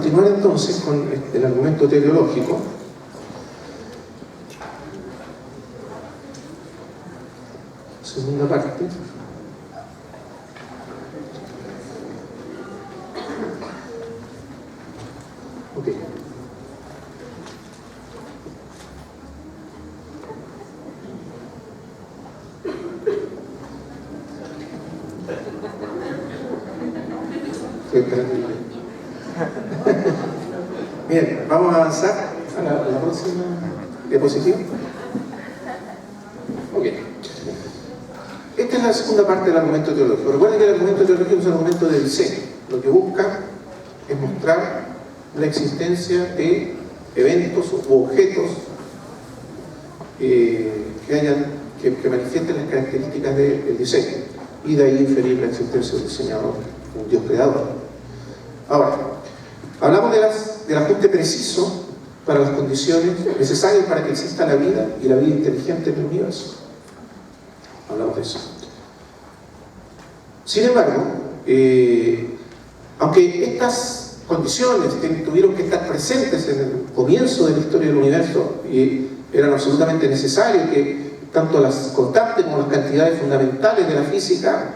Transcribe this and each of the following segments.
continuar entonces con el argumento teleológico, segunda parte. Ok. Estoy esperando. Bien, vamos a avanzar a la próxima diapositiva. Ok. Esta es la segunda parte del argumento teológico. Recuerden que el argumento teológico es un argumento de diseño. Lo que busca es mostrar la existencia de eventos u objetos que manifiesten las características del diseño, y de ahí inferir la existencia del diseñador, un Dios creador. Ahora, hablamos del ajuste preciso para las condiciones necesarias para que exista la vida y la vida inteligente en el universo. Hablamos de eso. Sin embargo, aunque estas condiciones tuvieron que estar presentes en el comienzo de la historia del universo y eran absolutamente necesarios que tanto las constantes como las cantidades fundamentales de la física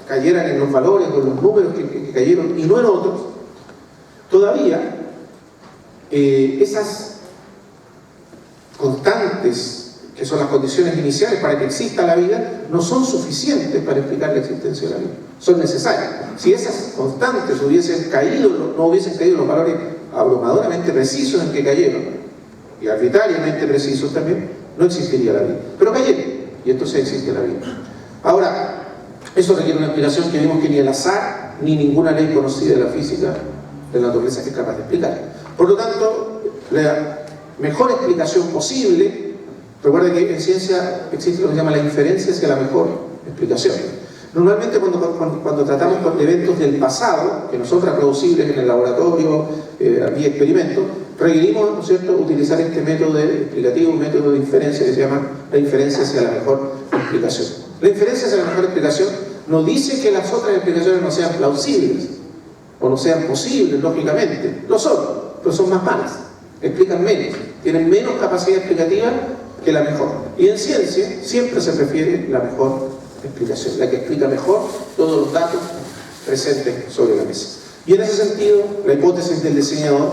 cayeran en los valores o en los números que cayeron y no en otros, todavía esas constantes, que son las condiciones iniciales para que exista la vida, no son suficientes para explicar la existencia de la vida. Son necesarias. Si esas constantes hubiesen caído, no hubiesen caído los valores abrumadoramente precisos en que cayeron, y arbitrariamente precisos también, no existiría la vida. Pero cayeron, y entonces existe la vida. Ahora, eso requiere una explicación que vimos que ni el azar, ni ninguna ley conocida de la física de la naturaleza es capaz de explicar. Por lo tanto, la mejor explicación posible, recuerda que en ciencia existe lo que se llama la inferencia hacia la mejor explicación. Normalmente cuando tratamos con eventos del pasado, que no son reproducibles en el laboratorio, vía experimentos, requerimos, ¿no es cierto?, utilizar este método explicativo, un método de inferencia que se llama la inferencia hacia la mejor explicación. La inferencia hacia la mejor explicación no dice que las otras explicaciones no sean plausibles o no sean posibles, lógicamente. Lo son, pero son más malas, explican menos, tienen menos capacidad explicativa que la mejor. Y en ciencia siempre se prefiere la mejor explicación, la que explica mejor todos los datos presentes sobre la mesa. Y en ese sentido, la hipótesis del diseñador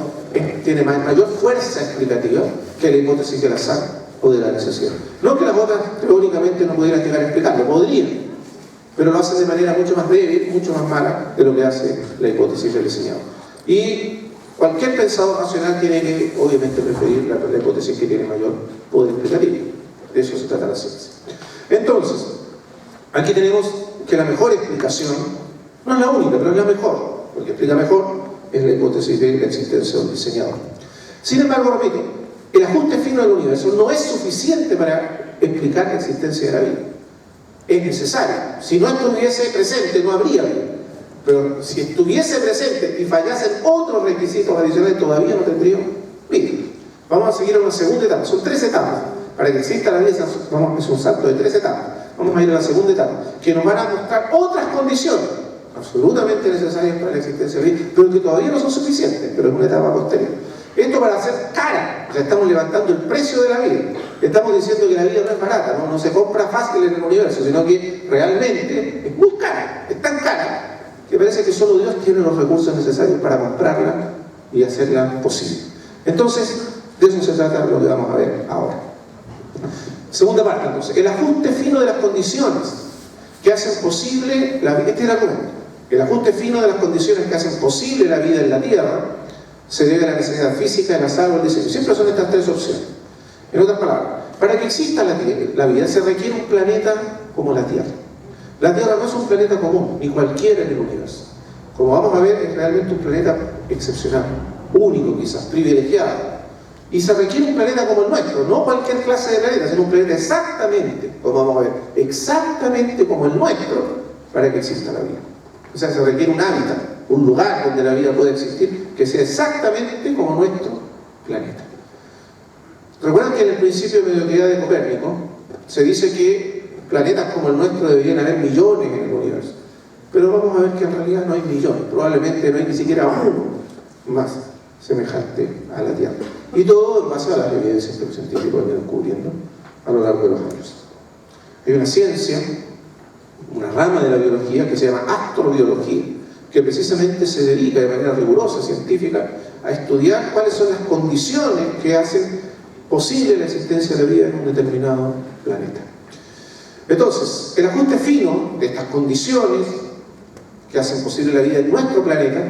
tiene mayor fuerza explicativa que la hipótesis del azar o de la necesidad. No que las otras teóricamente no pudieran llegar a explicarlo, podrían, pero lo hacen de manera mucho más débil, mucho más mala de lo que hace la hipótesis del diseñador. Y cualquier pensador racional tiene que, obviamente, preferir la hipótesis que tiene mayor poder explicativo. De eso se trata la ciencia. Entonces, aquí tenemos que la mejor explicación, no es la única, pero es la mejor, porque explica mejor, es la hipótesis de la existencia de un diseñador. Sin embargo, repito, el ajuste fino del universo no es suficiente para explicar la existencia de la vida. Es necesario. Si no estuviese presente, no habría vida. Pero si estuviese presente y fallasen otros requisitos adicionales, todavía no tendríamos vida. Vamos a seguir a una segunda etapa. Son 3 etapas. Para que exista la vida es un salto de 3 etapas. Vamos a ir a la segunda etapa, que nos van a mostrar otras condiciones absolutamente necesarias para la existencia de la vida, pero que todavía no son suficientes, pero es una etapa posterior. Esto para hacer cara, o sea, estamos levantando el precio de la vida. Estamos diciendo que la vida no es barata, no se compra fácil en el universo, sino que realmente es muy cara, es tan cara, que parece que solo Dios tiene los recursos necesarios para comprarla y hacerla posible. Entonces, de eso se trata lo que vamos a ver ahora. Segunda parte, entonces, el ajuste fino de las condiciones que hacen posible la vida. Este es el argumento. El ajuste fino de las condiciones que hacen posible la vida en la Tierra se debe a la necesidad física, el azar o el diseño. Siempre son estas 3 opciones. En otras palabras, para que exista la vida se requiere un planeta como la Tierra. La Tierra no es un planeta común, ni cualquiera en el universo. Como vamos a ver, es realmente un planeta excepcional, único quizás, privilegiado. Y se requiere un planeta como el nuestro, no cualquier clase de planeta, sino un planeta exactamente, como vamos a ver, exactamente como el nuestro, para que exista la vida. O sea, se requiere un hábitat, un lugar donde la vida pueda existir, que sea exactamente como nuestro planeta. Recuerdan que en el principio de mediocridad de Copérnico se dice que planetas como el nuestro deberían haber millones en el universo. pero vamos a ver que en realidad no hay millones, probablemente no hay ni siquiera uno más semejante a la Tierra. Y todo en base a las evidencias que los científicos han ido descubriendo a lo largo de los años. Hay una ciencia, una rama de la biología que se llama astrobiología, que precisamente se dedica de manera rigurosa, científica, a estudiar cuáles son las condiciones que hacen posible la existencia de la vida en un determinado planeta. Entonces, el ajuste fino de estas condiciones que hacen posible la vida en nuestro planeta,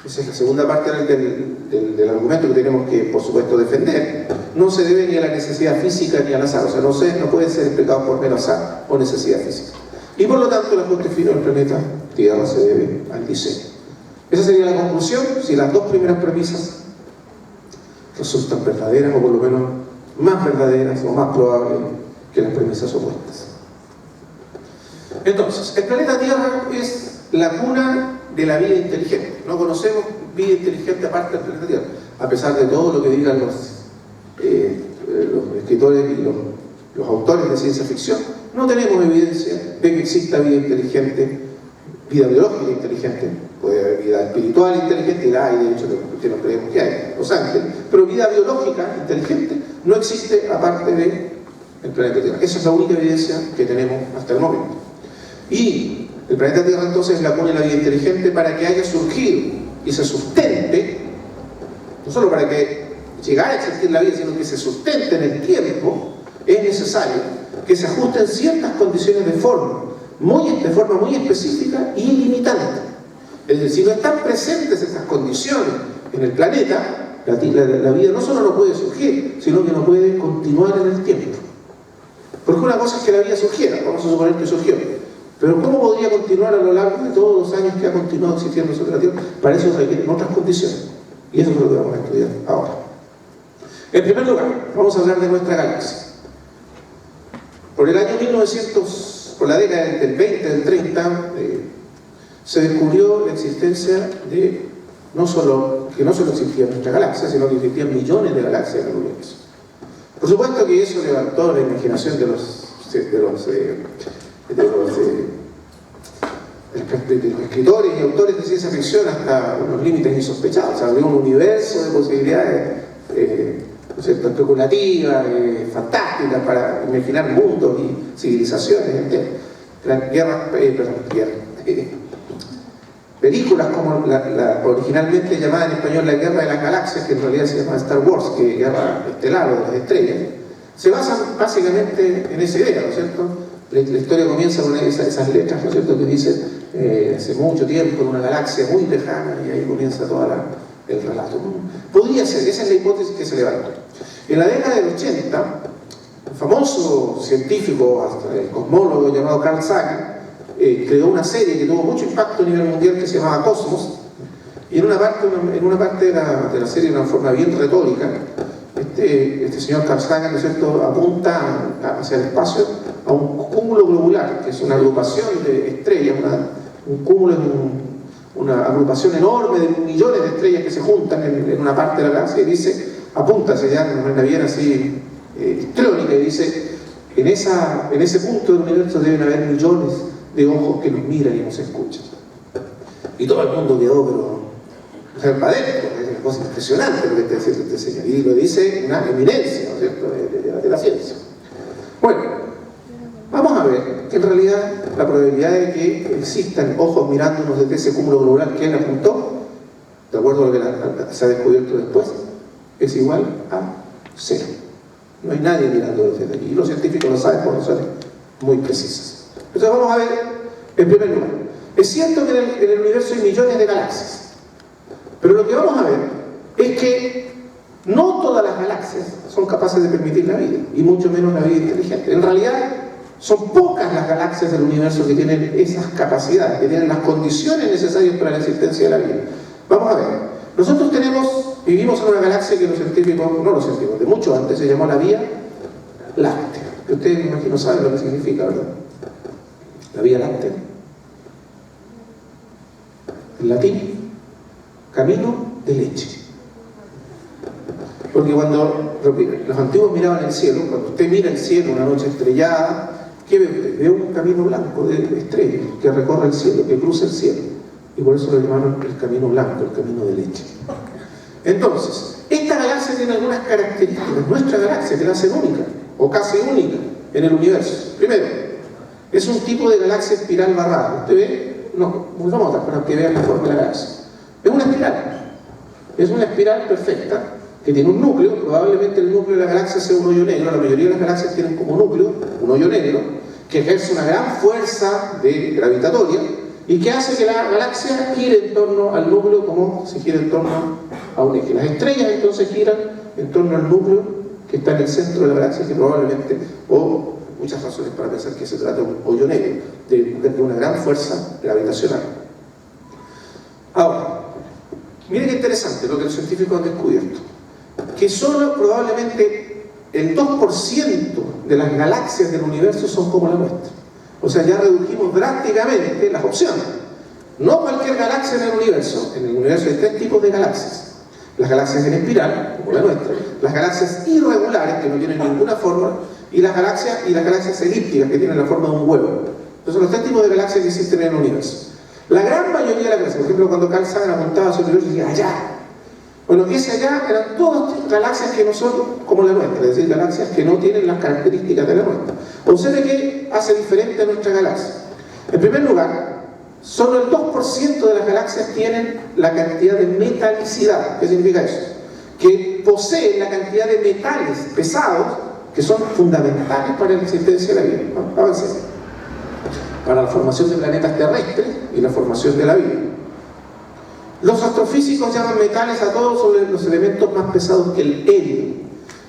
esa es la segunda parte del argumento que tenemos que, por supuesto, defender, no se debe ni a la necesidad física ni al azar, o sea, no puede ser explicado por mero azar o necesidad física. Y por lo tanto, el ajuste fino del planeta Tierra se debe al diseño. Esa sería la conclusión si las dos primeras premisas resultan verdaderas, o por lo menos más verdaderas o más probables que las premisas opuestas. Entonces, el planeta Tierra es la cuna de la vida inteligente. No conocemos vida inteligente aparte del planeta Tierra, a pesar de todo lo que digan los escritores y los autores de ciencia ficción. No tenemos evidencia de que exista vida inteligente, vida biológica inteligente. Puede haber vida espiritual inteligente, y la hay, de hecho, que no creemos que hay, los ángeles, pero vida biológica inteligente no existe aparte del planeta Tierra. Esa es la única evidencia que tenemos hasta el momento. Y el planeta Tierra entonces es la cuna de la vida inteligente. Para que haya surgido y se sustente, no solo para que llegara a existir la vida, sino que se sustente en el tiempo, es necesario que se ajusten ciertas condiciones de forma muy específica y limitante. Es decir, si no están presentes estas condiciones en el planeta, la vida no solo no puede surgir, sino que no puede continuar en el tiempo. Porque una cosa es que la vida surgiera, vamos a suponer que surgió, pero ¿cómo podría continuar a lo largo de todos los años que ha continuado existiendo sobre la Tierra? Para eso requieren otras condiciones, y eso es lo que vamos a estudiar ahora. En primer lugar, vamos a hablar de nuestra galaxia. Por el año 1900, por la década del 20, del 30, se descubrió la existencia de que no solo existía nuestra galaxia, sino que existían millones de galaxias en el universo. Por supuesto que eso levantó la imaginación de los escritores y autores de ciencia ficción hasta unos límites insospechados. O sea, había un universo de posibilidades ¿no es cierto?, especulativas, fantásticas, para imaginar mundos y civilizaciones enteras. Películas como la originalmente llamada en español La Guerra de las Galaxias, que en realidad se llama Star Wars, que es Guerra Estelar o de las Estrellas, se basan básicamente en esa idea, ¿no es cierto? La historia comienza con esas letras, ¿no es cierto?, que dicen hace mucho tiempo en una galaxia muy lejana, y ahí comienza todo el relato. Podría ser, esa es la hipótesis que se levantó. En la década del 80, un famoso científico, cosmólogo llamado Carl Sagan, creó una serie que tuvo mucho impacto a nivel mundial que se llamaba Cosmos, y en una parte de la serie, de una forma bien retórica, este señor Carl Sagan, ¿no es cierto?, apunta hacia el espacio a un cúmulo globular, que es una agrupación de estrellas, un cúmulo es una agrupación enorme de millones de estrellas que se juntan en una parte de la galaxia, y dice, apunta hacia allá de manera bien así histriónica, y dice, en ese punto del universo deben haber millones de ojos que nos miran y nos escuchan. Y todo el mundo quedó, pero para adentro, es una cosa impresionante lo que está diciendo este señor, y lo dice una eminencia, ¿no es cierto?, de la ciencia. Bueno, vamos a ver que en realidad la probabilidad de que existan ojos mirándonos desde ese cúmulo globular que él apuntó, de acuerdo a lo que se ha descubierto después, es igual a 0. No hay nadie mirando desde aquí, y los científicos lo saben por razones muy precisas. Entonces vamos a ver, en primer lugar, es cierto que en el universo hay millones de galaxias, pero lo que vamos a ver es que no todas las galaxias son capaces de permitir la vida, y mucho menos la vida inteligente. En realidad, son pocas las galaxias del universo que tienen esas capacidades, que tienen las condiciones necesarias para la existencia de la vida. Vamos a ver, nosotros vivimos en una galaxia que los científicos, no los científicos, de mucho antes se llamó la Vía Láctea, que ustedes me imagino saben lo que significa, ¿verdad? La Vía Láctea, en latín, camino de leche. Porque cuando los antiguos miraban el cielo, cuando usted mira el cielo una noche estrellada, ¿Qué ve usted? Ve un camino blanco de estrellas que recorre el cielo, que cruza el cielo. Y por eso lo llamaron el camino blanco, el camino de leche. Entonces, esta galaxia tiene algunas características, nuestra galaxia, que la hacen única, o casi única, en el universo. Primero, es un tipo de galaxia espiral barrada. ¿Usted ve? No, volvamos a para que vean la forma de la galaxia. Es una espiral. Es una espiral perfecta, que tiene un núcleo. Probablemente el núcleo de la galaxia sea un hoyo negro. La mayoría de las galaxias tienen como núcleo un hoyo negro, que ejerce una gran fuerza gravitatoria, y que hace que la galaxia gire en torno al núcleo como se gira en torno a un eje. Las estrellas entonces giran en torno al núcleo que está en el centro de la galaxia, que probablemente, o muchas razones para pensar que se trata de un hoyo negro, de una gran fuerza gravitacional. Ahora, miren qué interesante lo que los científicos han descubierto, que solo probablemente el 2% de las galaxias del universo son como la nuestra. O sea, ya redujimos drásticamente las opciones. No cualquier galaxia en el universo hay tres tipos de galaxias. Las galaxias en espiral, como la nuestra, las galaxias irregulares, que no tienen ninguna forma, y las galaxias elípticas, que tienen la forma de un huevo. Entonces son los tres tipos de galaxias que existen en el universo. La gran mayoría de las galaxias, por ejemplo, cuando Carl Sagan apuntaba a su universo, decía allá. Bueno, ese allá eran todas galaxias que no son como la nuestra, es decir, galaxias que no tienen las características de la nuestra. Observe qué hace diferente a nuestra galaxia. En primer lugar, solo el 2% de las galaxias tienen la cantidad de metalicidad. ¿Qué significa eso? Que poseen la cantidad de metales pesados que son fundamentales para la existencia de la vida. Avancemos. Para la formación de planetas terrestres y la formación de la vida. Los astrofísicos llaman metales a todos los elementos más pesados que el helio.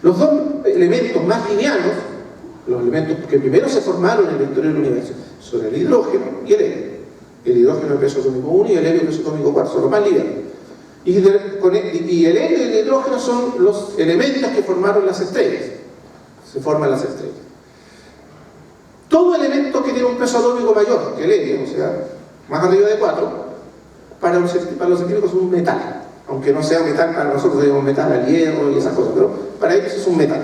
Los dos elementos más livianos, los elementos que primero se formaron en la historia del universo, son el hidrógeno y el helio. El hidrógeno es peso atómico 1 y el helio es peso atómico 4, son los más livianos. Y el helio y el hidrógeno son los elementos que formaron las estrellas. Se forman las estrellas. Todo elemento que tiene un peso atómico mayor que el helio, o sea, más arriba de 4, para los científicos es un metal. Aunque no sea metal para nosotros, digamos metal al hierro y esas cosas, pero para ellos es un metal.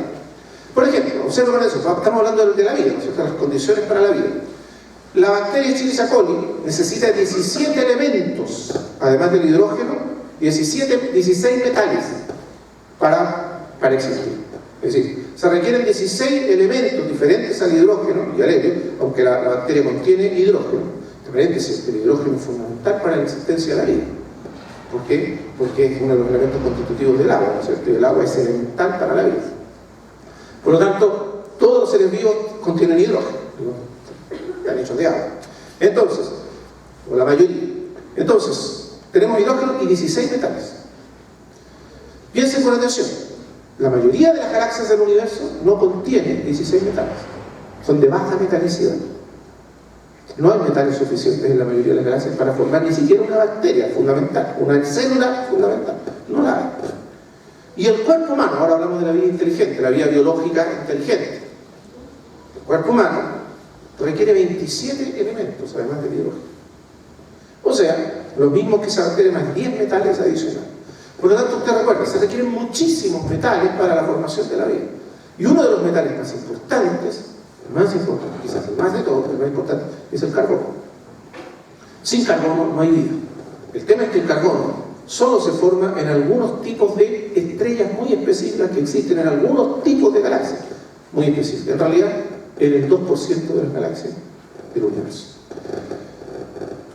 Por ejemplo, observen eso, estamos hablando de la vida, ¿no es cierto? Las condiciones para la vida. La bacteria Escherichia coli necesita 17 elementos, además del hidrógeno, 16 metales para existir. Es decir, se requieren 16 elementos diferentes al hidrógeno y al helio, aunque la bacteria contiene hidrógeno. El hidrógeno es fundamental para la existencia de la vida. ¿Por qué? Porque es uno de los elementos constitutivos del agua, ¿no es cierto? Y el agua es elemental para la vida. Por lo tanto, todos los seres vivos contienen hidrógeno, están hechos de agua. Entonces, o la mayoría. Entonces, tenemos hidrógeno y 16 metales. Piensen con atención. La mayoría de las galaxias del universo no contienen 16 metales. Son de baja metalicidad. No hay metales suficientes en la mayoría de las galaxias para formar ni siquiera una bacteria fundamental, una célula fundamental. No la hay. Y el cuerpo humano, ahora hablamos de la vida inteligente, la vida biológica inteligente. El cuerpo humano requiere 27 elementos, además del hidrógeno. O sea, lo mismo que esa bacteria más 10 metales adicionales. Por lo tanto, usted recuerda, se requieren muchísimos metales para la formación de la vida. Y uno de los metales más importantes, quizás el más de todos, el más importante, es el carbono. Sin carbono no hay vida. El tema es que el carbono solo se forma en algunos tipos de estrellas muy específicas que existen en algunos tipos de galaxias muy específicas. En realidad, en el 2% de las galaxias del universo.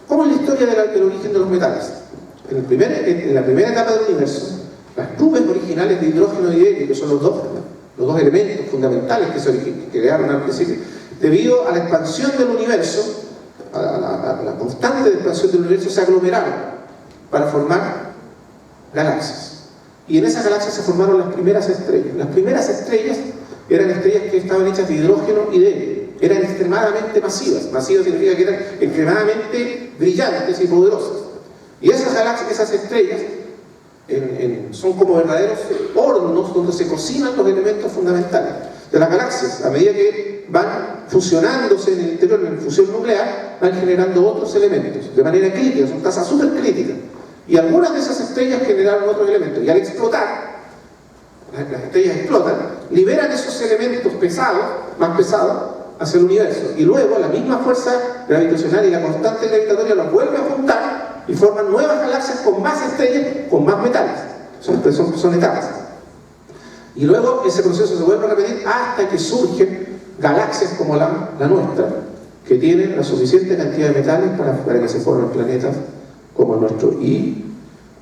¿Cómo es la historia del origen de los metales? En la primera etapa del universo, las nubes originales de hidrógeno y helio, que son los dos elementos fundamentales que crearon al principio, debido a la expansión del universo, a la constante expansión del universo, se aglomeraron para formar galaxias. Y en esas galaxias se formaron las primeras estrellas. Las primeras estrellas eran estrellas que estaban hechas de hidrógeno y de helio. Eran extremadamente masivas. Masivas significa que eran extremadamente brillantes y poderosas. Y esas galaxias, esas estrellas, son como verdaderos hornos donde se cocinan los elementos fundamentales de las galaxias. A medida que van fusionándose en el interior, en fusión nuclear, van generando otros elementos de manera crítica, son tasas súper críticas. Y algunas de esas estrellas generaron otros elementos. Y al explotar, las estrellas explotan, liberan esos elementos pesados, más pesados, hacia el universo. Y luego la misma fuerza gravitacional y la constante gravitatoria los vuelve a juntar y forman nuevas galaxias con más estrellas, con más metales. Son etapas. Y luego ese proceso se vuelve a repetir hasta que surgen galaxias como la nuestra, que tienen la suficiente cantidad de metales para que se formen planetas como el nuestro. Y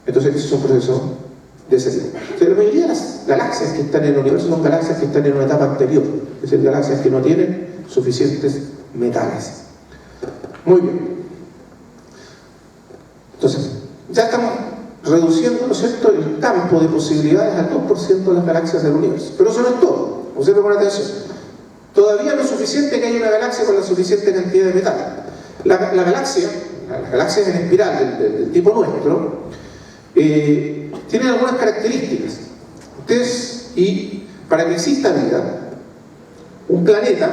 entonces ese es un proceso de ese tipo. Entonces, la mayoría de las galaxias que están en el universo son galaxias que están en una etapa anterior, es decir, galaxias que no tienen suficientes metales. Muy bien. Entonces, ya estamos reduciendo, ¿no es cierto?, el campo de posibilidades al 2% de las galaxias del universo. Pero eso no es todo. Observen con atención. Todavía no es suficiente que haya una galaxia con la suficiente cantidad de metal. Las galaxias en espiral del tipo nuestro, tienen algunas características. Y para que exista vida, un planeta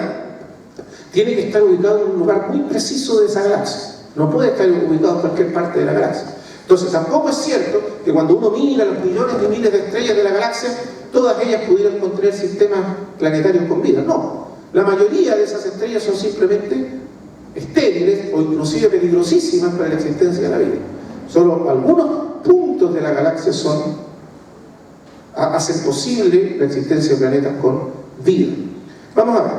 tiene que estar ubicado en un lugar muy preciso de esa galaxia. No puede estar ubicado en cualquier parte de la galaxia. Entonces tampoco es cierto que cuando uno mira los millones y miles de estrellas de la galaxia, todas ellas pudieran contener sistemas planetarios con vida. No. La mayoría de esas estrellas son simplemente estériles o inclusive peligrosísimas para la existencia de la vida. Solo algunos puntos de la galaxia hacen posible la existencia de planetas con vida. Vamos a ver.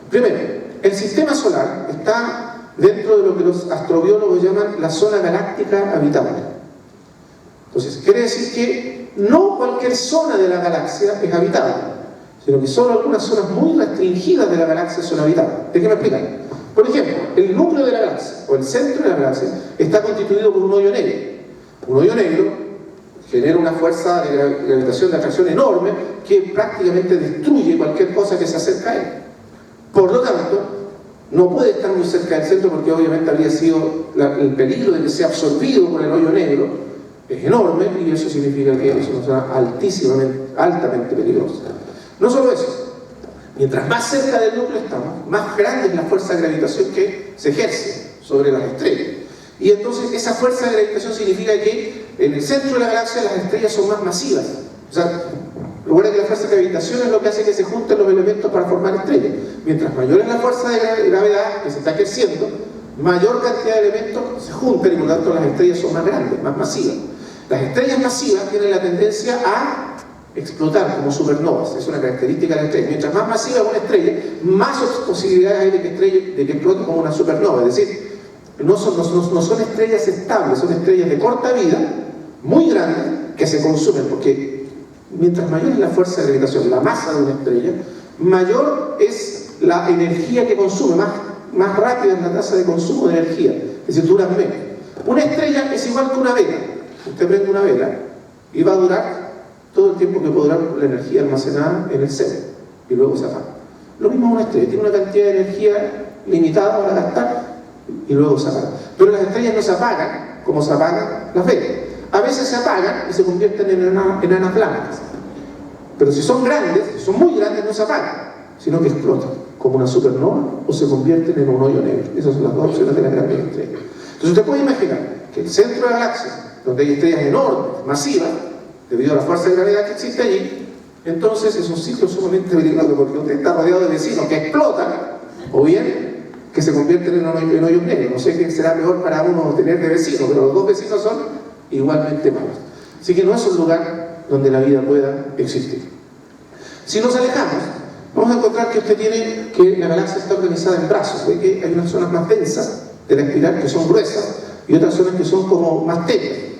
Primero, el sistema solar está dentro de lo que los astrobiólogos llaman la zona galáctica habitable. Entonces, quiere decir que no cualquier zona de la galaxia es habitable, sino que solo algunas zonas muy restringidas de la galaxia son habitables. Déjenme explicar. Por ejemplo, el núcleo de la galaxia, o el centro de la galaxia, está constituido por un hoyo negro. Un hoyo negro genera una fuerza de gravitación de atracción enorme que prácticamente destruye cualquier cosa que se acerca a él. Por lo tanto, no puede estar muy cerca del centro porque obviamente habría sido el peligro de que sea absorbido por el hoyo negro es enorme, y eso significa que es una zona altamente peligrosa. No solo eso, mientras más cerca del núcleo estamos, más grande es la fuerza de gravitación que se ejerce sobre las estrellas. Y entonces esa fuerza de gravitación significa que en el centro de la galaxia las estrellas son más masivas. O sea, recuerda que la fuerza de gravitación es lo que hace que se junten los elementos para formar estrellas. Mientras mayor es la fuerza de gravedad que se está ejerciendo, mayor cantidad de elementos se juntan y por lo tanto las estrellas son más grandes, más masivas. Las estrellas masivas tienen la tendencia a explotar como supernovas, es una característica de la estrella. Mientras más masiva es una estrella, más posibilidades hay de que explote como una supernova. Es decir, no son estrellas estables, son estrellas de corta vida, muy grandes, que se consumen, porque mientras mayor es la fuerza de gravitación, la masa de una estrella, mayor es la energía que consume, más rápida es la tasa de consumo de energía, es decir, duran menos. Una estrella es igual que una vela. Usted prende una vela y va a durar todo el tiempo que puede durar la energía almacenada en el centro y luego se apaga. Lo mismo es una estrella, tiene una cantidad de energía limitada para gastar y luego se apaga. Pero las estrellas no se apagan como se apagan las velas. A veces se apagan y se convierten en enanas blancas. Pero si son grandes, si son muy grandes, no se apagan, sino que explotan como una supernova o se convierten en un hoyo negro. Esas son las dos opciones de las grandes estrellas. Entonces usted puede imaginar que el centro de la galaxia, donde hay estrellas enormes, masivas, debido a la fuerza de gravedad que existe allí, entonces es un sitio sumamente peligroso porque usted está rodeado de vecinos que explotan o bien que se convierten en hoyos negros. No sé qué será mejor para uno tener de vecino, pero los dos vecinos son igualmente malos. Así que no es un lugar donde la vida pueda existir. Si nos alejamos, vamos a encontrar que usted tiene que la galaxia está organizada en brazos. Ve que hay unas zonas más densas de la espiral que son gruesas y otras zonas que son como más tenues.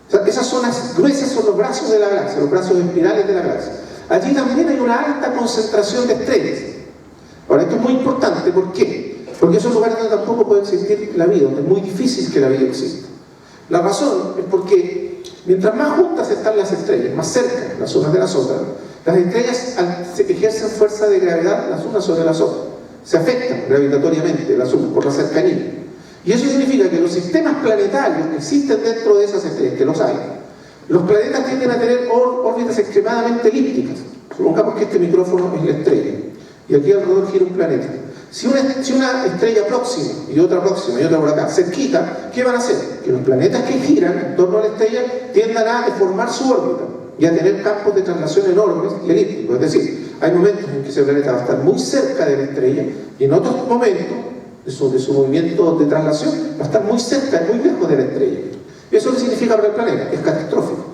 O sea, esas zonas gruesas son los brazos de la galaxia, los brazos espirales de la galaxia. Allí también hay una alta concentración de estrellas. Ahora, esto es muy importante. ¿Por qué? Porque esos lugares donde tampoco puede existir la vida, donde es muy difícil que la vida exista. La razón es porque mientras más juntas están las estrellas, más cerca las unas de las otras, las estrellas ejercen fuerza de gravedad las unas sobre las otras. Se afectan gravitatoriamente las unas por la cercanía. Y eso significa que los sistemas planetarios que existen dentro de esas estrellas, que los hay, los planetas tienden a tener órbitas extremadamente elípticas. Supongamos que este micrófono es la estrella y aquí alrededor gira un planeta. Si una estrella próxima y otra próxima y otra por acá, cerquita, ¿qué van a hacer? Que los planetas que giran en torno a la estrella tiendan a deformar su órbita y a tener campos de traslación enormes y elípticos. Es decir, hay momentos en que ese planeta va a estar muy cerca de la estrella y en otros momentos de su movimiento de traslación va a estar muy cerca, muy lejos de la estrella. ¿Eso qué significa para el planeta? Es catastrófico.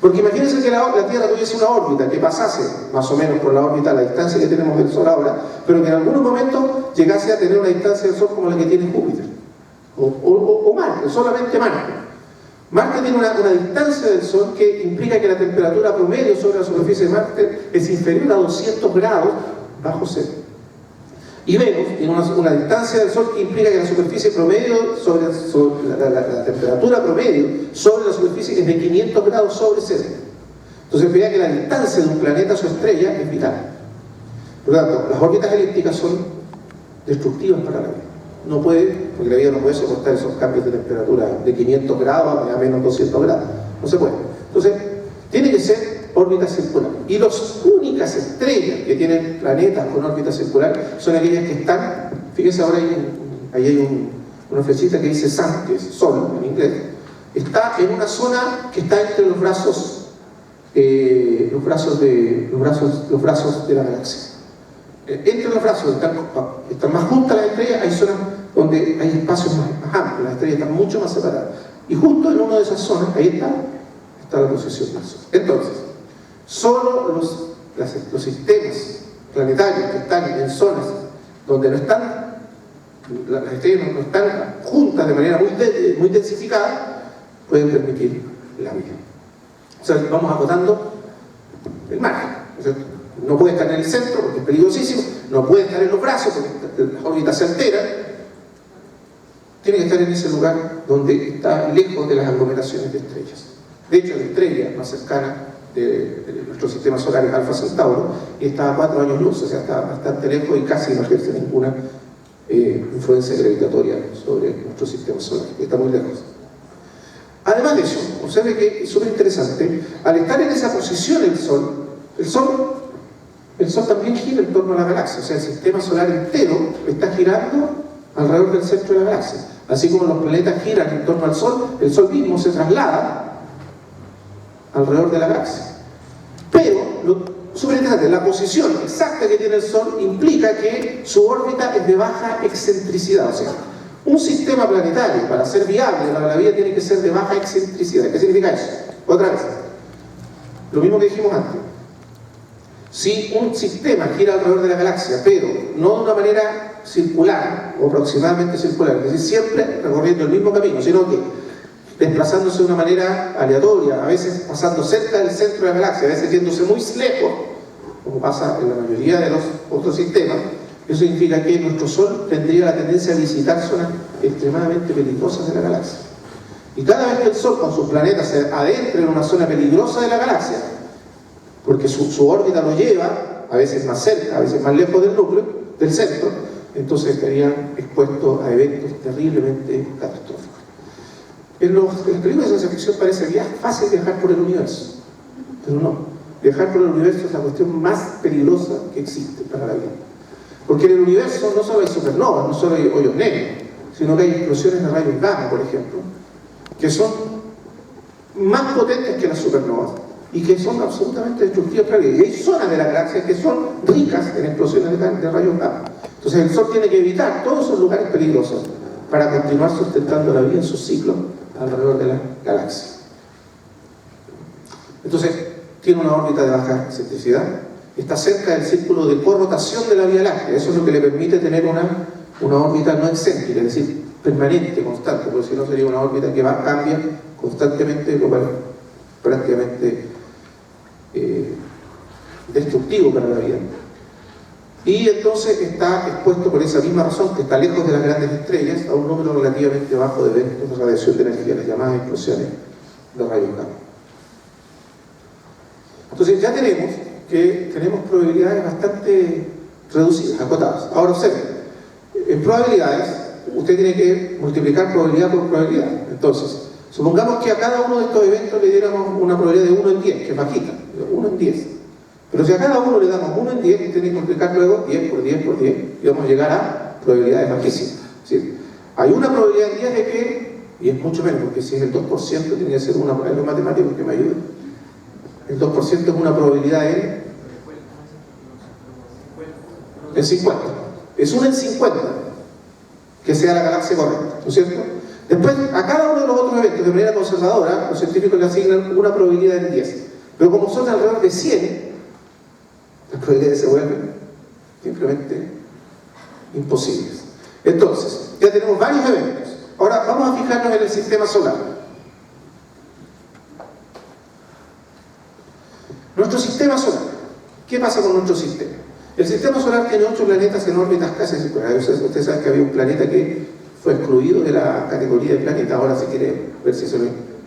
Porque imagínense que la Tierra tuviese una órbita que pasase más o menos por la órbita a la distancia que tenemos del Sol ahora, pero que en algunos momentos llegase a tener una distancia del Sol como la que tiene Júpiter o Marte, solamente Marte. Marte tiene una distancia del Sol que implica que la temperatura promedio sobre la superficie de Marte es inferior a 200 grados bajo cero. Y Venus tiene una distancia del Sol que implica que la superficie promedio la temperatura promedio sobre la superficie es de 500 grados sobre cero. Entonces vea que la distancia de un planeta a su estrella es vital. Por lo tanto, las órbitas elípticas son destructivas para la vida. No puede, porque la vida no puede soportar esos cambios de temperatura de 500 grados a menos 200 grados. No se puede. Entonces, tiene que ser órbita circular. Y las únicas estrellas que tienen planetas con órbita circular son aquellas que están, fíjense ahora ahí hay una flechita que dice Sun, que es Sol en inglés, está en una zona que está entre los brazos de la galaxia. Entre los brazos están más juntas las estrellas, hay zonas donde hay espacios más amplios, las estrellas están mucho más separadas. Y justo en una de esas zonas, ahí está la posición del Sol. Entonces, solo los sistemas planetarios que están en zonas donde no están, las estrellas no están juntas de manera muy densificada, pueden permitir la vida. O sea, vamos acotando el margen. No puede estar en el centro porque es peligrosísimo, no puede estar en los brazos porque las órbitas se alteran. Tiene que estar en ese lugar donde está lejos de las aglomeraciones de estrellas. De hecho, la estrella más cercana de nuestro sistema solar es Alfa Centauro y está a 4 años luz, o sea, está bastante lejos y casi no ejerce ninguna influencia gravitatoria sobre nuestro sistema solar, está muy lejos. Además de eso, observe que es súper interesante, al estar en esa posición el Sol también gira en torno a la galaxia, o sea, el sistema solar entero está girando alrededor del centro de la galaxia. Así como los planetas giran en torno al Sol, el Sol mismo se traslada alrededor de la galaxia. Pero, súper interesante, la posición exacta que tiene el Sol implica que su órbita es de baja excentricidad. O sea, un sistema planetario, para ser viable, la vida tiene que ser de baja excentricidad. ¿Qué significa eso? Otra vez, lo mismo que dijimos antes. Si un sistema gira alrededor de la galaxia, pero no de una manera circular o aproximadamente circular, es decir, siempre recorriendo el mismo camino, sino que desplazándose de una manera aleatoria, a veces pasando cerca del centro de la galaxia, a veces yéndose muy lejos, como pasa en la mayoría de los otros sistemas, eso significa que nuestro Sol tendría la tendencia a visitar zonas extremadamente peligrosas de la galaxia. Y cada vez que el Sol con sus planetas se adentra en una zona peligrosa de la galaxia, porque su órbita lo lleva, a veces más cerca, a veces más lejos del núcleo, del centro, entonces estarían expuestos a eventos terriblemente catastróficos. En las películas de ciencia ficción parece fácil viajar por el universo, pero no. Viajar por el universo es la cuestión más peligrosa que existe para la vida. Porque en el universo no solo hay supernovas, no solo hay hoyos negros, sino que hay explosiones de rayos gamma, por ejemplo, que son más potentes que las supernovas y que son absolutamente destructivas para la vida. Y hay zonas de la galaxia que son ricas en explosiones de rayos gamma. Entonces el Sol tiene que evitar todos esos lugares peligrosos para continuar sustentando la vida en sus ciclos alrededor de la galaxia. Entonces, tiene una órbita de baja excentricidad, está cerca del círculo de corrotación de la Vía Láctea, eso es lo que le permite tener una órbita no excéntrica, es decir, permanente, constante, porque si no sería una órbita que cambia constantemente, lo cual es prácticamente destructivo para la vida. Y entonces está expuesto por esa misma razón, que está lejos de las grandes estrellas, a un número relativamente bajo de eventos de radiación de energía, las llamadas explosiones de rayos gamma. Entonces ya tenemos probabilidades bastante reducidas, acotadas. Ahora observen, en probabilidades, usted tiene que multiplicar probabilidad por probabilidad. Entonces, supongamos que a cada uno de estos eventos le diéramos una probabilidad de 1 en 10, que es bajita, 1 en 10. Pero si a cada uno le damos 1 en 10, tiene que multiplicar luego 10 por 10 por 10, y vamos a llegar a probabilidades bajísimas. ¿Sí? Hay una probabilidad en 10 de que, y es mucho menos, porque si es el 2%, tiene que ser una probabilidad matemática que me ayude. El 2% es una probabilidad en En 50. Es 1 en 50 que sea la galaxia correcta, ¿no es cierto? Después, a cada uno de los otros eventos, de manera conservadora, los científicos le asignan una probabilidad en 10. Pero como son alrededor de 100, las probabilidades se vuelven simplemente imposibles. Entonces, ya tenemos varios eventos. Ahora vamos a fijarnos en el sistema solar. Nuestro sistema solar. ¿Qué pasa con nuestro sistema? El sistema solar tiene 8 planetas en órbitas casi circulares. Ustedes saben que había un planeta que fue excluido de la categoría de planeta. Ahora se quiere ver si se lo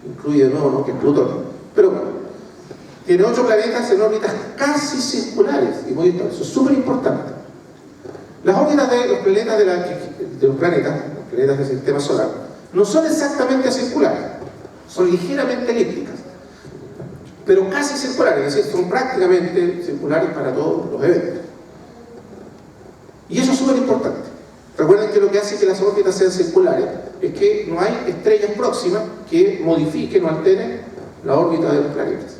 incluye de nuevo, ¿no? Que es Plutón. Pero bueno, tiene 8 planetas en órbitas casi circulares. Y muy bien, eso es súper importante. Las órbitas de los planetas los planetas del sistema solar, no son exactamente circulares, son ligeramente elípticas, pero casi circulares, es decir, son prácticamente circulares para todos los eventos. Y eso es súper importante. Recuerden que lo que hace que las órbitas sean circulares es que no hay estrellas próximas que modifiquen o alteren la órbita de los planetas.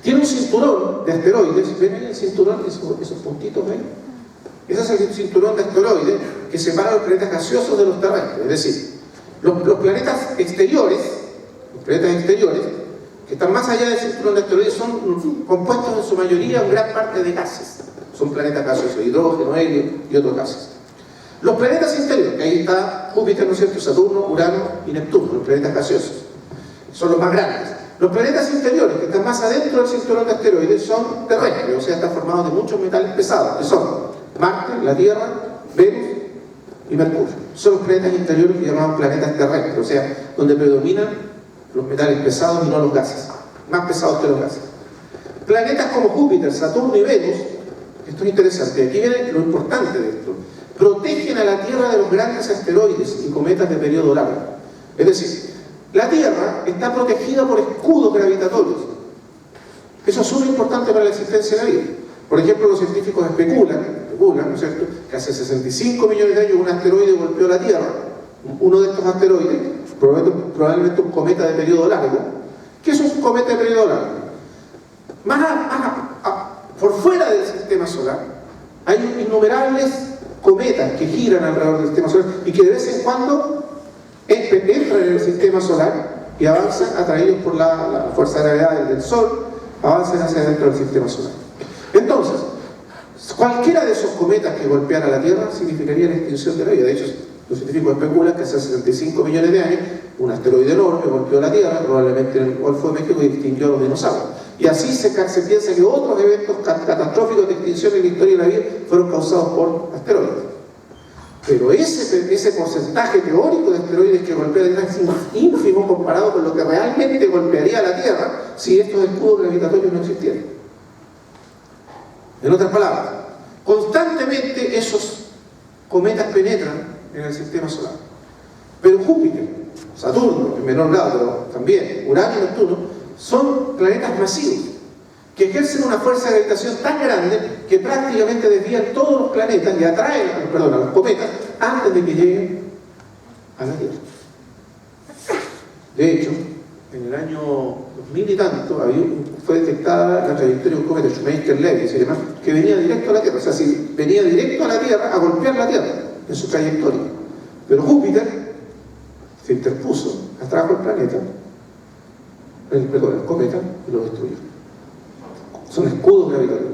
Tiene un cinturón de asteroides. ¿Ven ahí el cinturón? Esos puntitos ahí. Ese es el cinturón de asteroides que separa los planetas gaseosos de los terrestres. Es decir, los planetas exteriores, que están más allá del cinturón de asteroides, son compuestos en su mayoría en gran parte de gases. Son planetas gaseosos, hidrógeno, helio y otros gases. Los planetas interiores, que ahí está Júpiter, ¿no es cierto?, Saturno, Urano y Neptuno, los planetas gaseosos, son los más grandes. Los planetas interiores, que están más adentro del cinturón de asteroides, son terrestres, o sea, están formados de muchos metales pesados, que son Marte, la Tierra, Venus y Mercurio. Son los planetas interiores que llamamos planetas terrestres, o sea, donde predominan los metales pesados y no los gases, más pesados que los gases. Planetas como Júpiter, Saturno y Venus, esto es interesante, aquí viene lo importante de esto, protegen a la Tierra de los grandes asteroides y cometas de periodo largo. Es decir, la Tierra está protegida por escudos gravitatorios. Eso es muy importante para la existencia de la vida. Por ejemplo, los científicos especulan, ¿no es cierto?, que hace 65 millones de años un asteroide golpeó la Tierra. Uno de estos asteroides, probablemente un cometa de periodo largo. ¿Qué es un cometa de periodo largo? Por fuera del sistema solar hay innumerables cometas que giran alrededor del sistema solar y que de vez en cuando entran en el sistema solar y avanzan, atraídos por la fuerza de gravedad del Sol, avanzan hacia dentro del sistema solar. Entonces, cualquiera de esos cometas que golpeara la Tierra significaría la extinción de la vida. De hecho, los científicos especulan que hace 65 millones de años un asteroide enorme golpeó la Tierra, probablemente en el Golfo de México, y extinguió a los dinosaurios. Y así se piensa que otros eventos catastróficos de extinción en la historia de la vida fueron causados por asteroides. Pero ese porcentaje teórico de asteroides que golpea la Tierra es ínfimo comparado con lo que realmente golpearía la Tierra si estos escudos gravitatorios no existieran. En otras palabras, constantemente esos cometas penetran en el sistema solar. Pero Júpiter, Saturno, en menor grado, pero también Urano y Neptuno, son planetas masivos que ejercen una fuerza de gravitación tan grande que prácticamente desvían todos los planetas y atraen a los cometas antes de que lleguen a la Tierra. De hecho, en el año 2000 y tanto fue detectada la trayectoria de un cometa, Shoemaker-Levy se llama, que venía directo a la Tierra. O sea, si venía directo a la Tierra a golpear la Tierra en su trayectoria. Pero Júpiter se interpuso, atrajo el planeta, el cometa, y lo destruyó. Son escudos gravitatorios.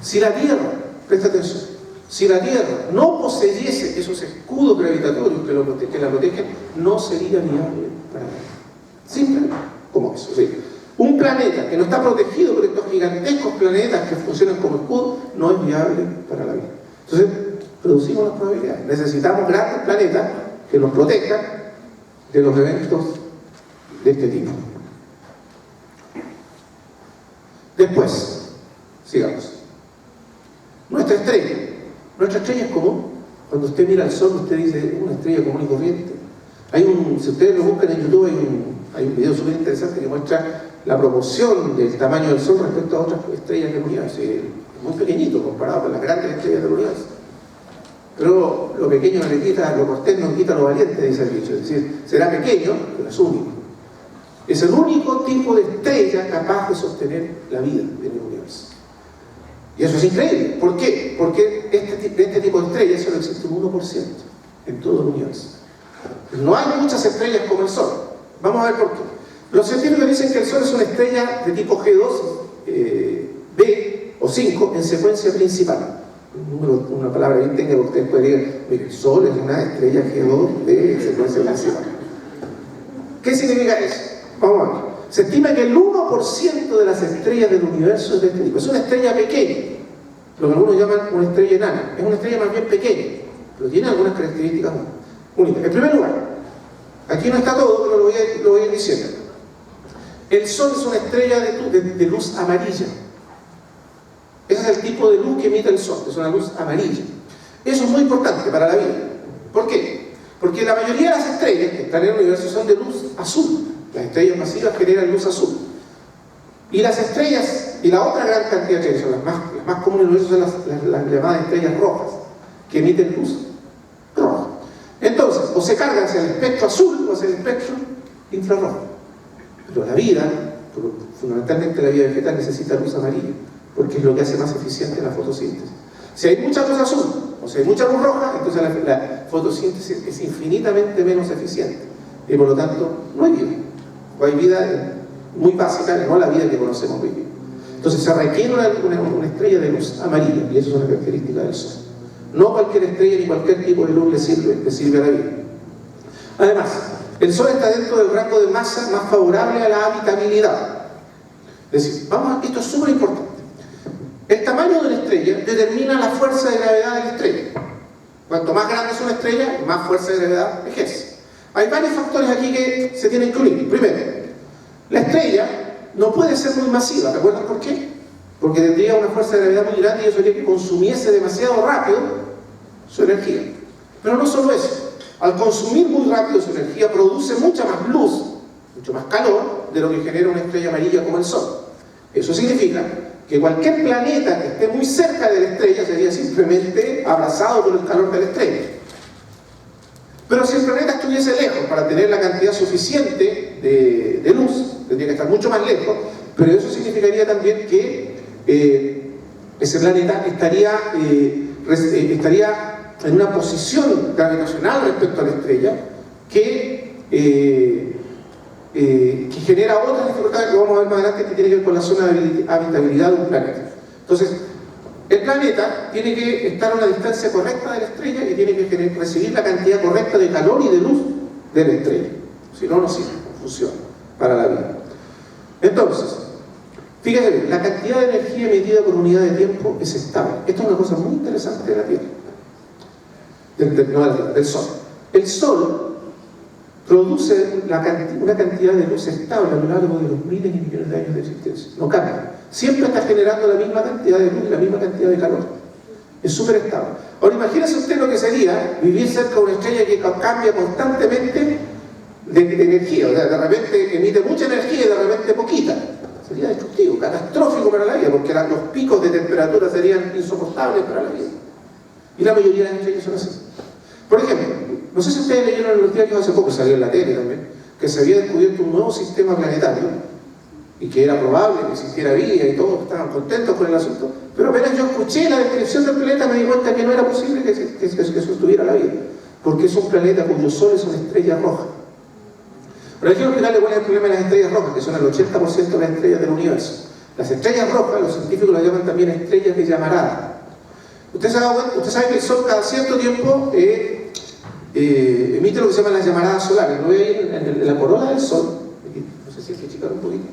Si la Tierra, presta atención, si la Tierra no poseyese esos escudos gravitatorios que la protegen, no sería viable para la Tierra. Simplemente como eso. ¿Sí? Un planeta que no está protegido por estos gigantescos planetas que funcionan como escudo no es viable para la vida. Entonces, producimos las probabilidades. Necesitamos grandes planetas que nos protejan de los eventos de este tipo. Después, sigamos. Nuestra estrella es común. Cuando usted mira al Sol, usted dice una estrella común y corriente. Si ustedes lo buscan en YouTube, hay un video súper interesante que muestra la proporción del tamaño del Sol respecto a otras estrellas del universo. Es muy pequeñito comparado con las grandes estrellas del universo. Pero lo pequeño no le quita, lo cortés no quita lo valiente, dice el dicho. Es decir, será pequeño, pero es único. Es el único tipo de estrella capaz de sostener la vida en el universo. Y eso es increíble. ¿Por qué? Porque este tipo de estrellas solo existe un 1% en todo el universo. No hay muchas estrellas como el Sol. Vamos a ver por qué. Los científicos dicen que el Sol es una estrella de tipo G2, B o 5 en secuencia principal. Una palabra bien técnica que ustedes pueden decir, mire, el Sol es una estrella G2 de secuencia principal. ¿Qué significa eso? Vamos a ver. Se estima que el 1% de las estrellas del universo es de este tipo. Es una estrella pequeña, lo que algunos llaman una estrella enana. Es una estrella más bien pequeña, pero tiene algunas características únicas. En primer lugar, aquí no está todo, pero lo voy a ir diciendo. El Sol es una estrella de luz amarilla. Ese es el tipo de luz que emite el Sol, es una luz amarilla. Eso es muy importante para la vida. ¿Por qué? Porque la mayoría de las estrellas que están en el universo son de luz azul. Las estrellas masivas generan luz azul. Y las estrellas, y la otra gran cantidad de estrellas, las más comunes en el universo son las llamadas estrellas rojas, que emiten luz roja. Entonces, o se cargan hacia el espectro azul o hacia el espectro infrarrojo. Pero la vida, fundamentalmente la vida vegetal, necesita luz amarilla, porque es lo que hace más eficiente la fotosíntesis. Si hay mucha luz azul o si hay mucha luz roja, entonces la fotosíntesis es infinitamente menos eficiente y por lo tanto no hay vida. O hay vida muy básica, no la vida que conocemos hoy día. Entonces se requiere una estrella de luz amarilla, y eso es una característica del Sol. No cualquier estrella ni cualquier tipo de luz le sirve a la vida. Además, el Sol está dentro del rango de masa más favorable a la habitabilidad. Es decir, esto es súper importante. El tamaño de una estrella determina la fuerza de gravedad de la estrella. Cuanto más grande es una estrella, más fuerza de gravedad ejerce. Hay varios factores aquí que se tienen que unir. Primero, la estrella no puede ser muy masiva. ¿Recuerdan por qué? Porque tendría una fuerza de gravedad muy grande y eso haría que consumiese demasiado rápido su energía. Pero no solo eso. Al consumir muy rápido su energía, produce mucha más luz, mucho más calor de lo que genera una estrella amarilla como el Sol. Eso significa que cualquier planeta que esté muy cerca de la estrella sería simplemente abrazado por el calor de la estrella. Pero si el planeta estuviese lejos, para tener la cantidad suficiente de luz, tendría que estar mucho más lejos, pero eso significaría también que ese planeta estaría en una posición gravitacional respecto a la estrella que genera otras dificultades que vamos a ver más adelante, que tiene que ver con la zona de habitabilidad de un planeta. Entonces, el planeta tiene que estar a una distancia correcta de la estrella y tiene que recibir la cantidad correcta de calor y de luz de la estrella. Si no, no sirve, no funciona para la vida. Entonces, fíjense bien, la cantidad de energía emitida por unidad de tiempo es estable. Esto es una cosa muy interesante de la Tierra, del Sol. El Sol produce una cantidad de luz estable a lo largo de los miles y millones de años de existencia. No cambia. Siempre está generando la misma cantidad de luz y la misma cantidad de calor. Es súper estable. Ahora imagínese usted lo que sería vivir cerca de una estrella que cambia constantemente de energía. O sea, de repente emite mucha energía y de repente poquita. Sería destructivo, catastrófico para la vida, porque los picos de temperatura serían insoportables para la vida. Y la mayoría de las estrellas son así. Por ejemplo, no sé si ustedes leyeron en los diarios hace poco, salió en la tele también, que se había descubierto un nuevo sistema planetario y que era probable que existiera vida y todos estaban contentos con el asunto, pero apenas yo escuché la descripción del planeta me di cuenta que no era posible que sostuviera la vida, porque es un planeta cuyo Sol es una estrella roja. Pero quiero explicarle cuál es el problema de las estrellas rojas, que son el 80% de las estrellas del universo. Las estrellas rojas, los científicos las llaman también estrellas de llamarada. Usted sabe que el Sol cada cierto tiempo emite lo que se llaman las llamaradas solares. Lo ve en la corola del Sol, no sé si hay que achicar un poquito.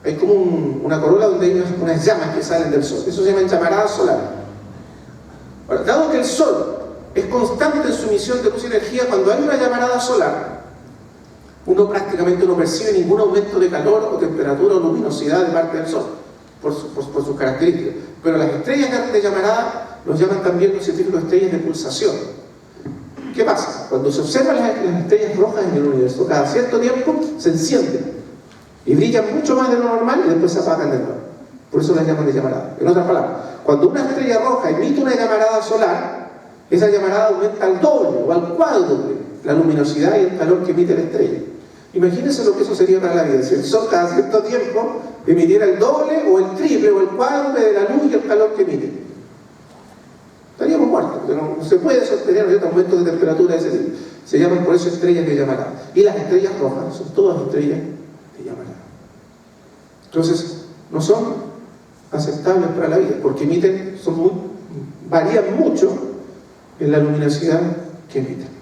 Hay como una corola donde hay unas llamas que salen del Sol. Eso se llaman llamaradas solares. Ahora, dado que el Sol es constante en su emisión de luz y energía, cuando hay una llamarada solar, uno prácticamente no percibe ningún aumento de calor o temperatura o luminosidad de parte del Sol, por sus características. Pero las estrellas de llamarada los llaman también los científicos estrellas de pulsación. ¿Qué pasa? Cuando se observan las estrellas rojas en el universo, cada cierto tiempo se encienden y brillan mucho más de lo normal y después se apagan de nuevo. Por eso las llaman de llamarada. En otras palabras, cuando una estrella roja emite una llamarada solar, esa llamarada aumenta al doble o al cuádruple la luminosidad y el calor que emite la estrella. Imagínense lo que eso sería para la vida. Si el Sol cada cierto tiempo emitiera el doble o el triple o el cuádruple de la luz y el calor que emite. Estaríamos muertos, porque no se puede sostener aumentos de temperatura de ese tipo. Se llaman por eso estrellas de llamarada. Y las estrellas rojas son todas estrellas de llamarada. Entonces, no son aceptables para la vida, porque emiten, varían mucho en la luminosidad que emiten.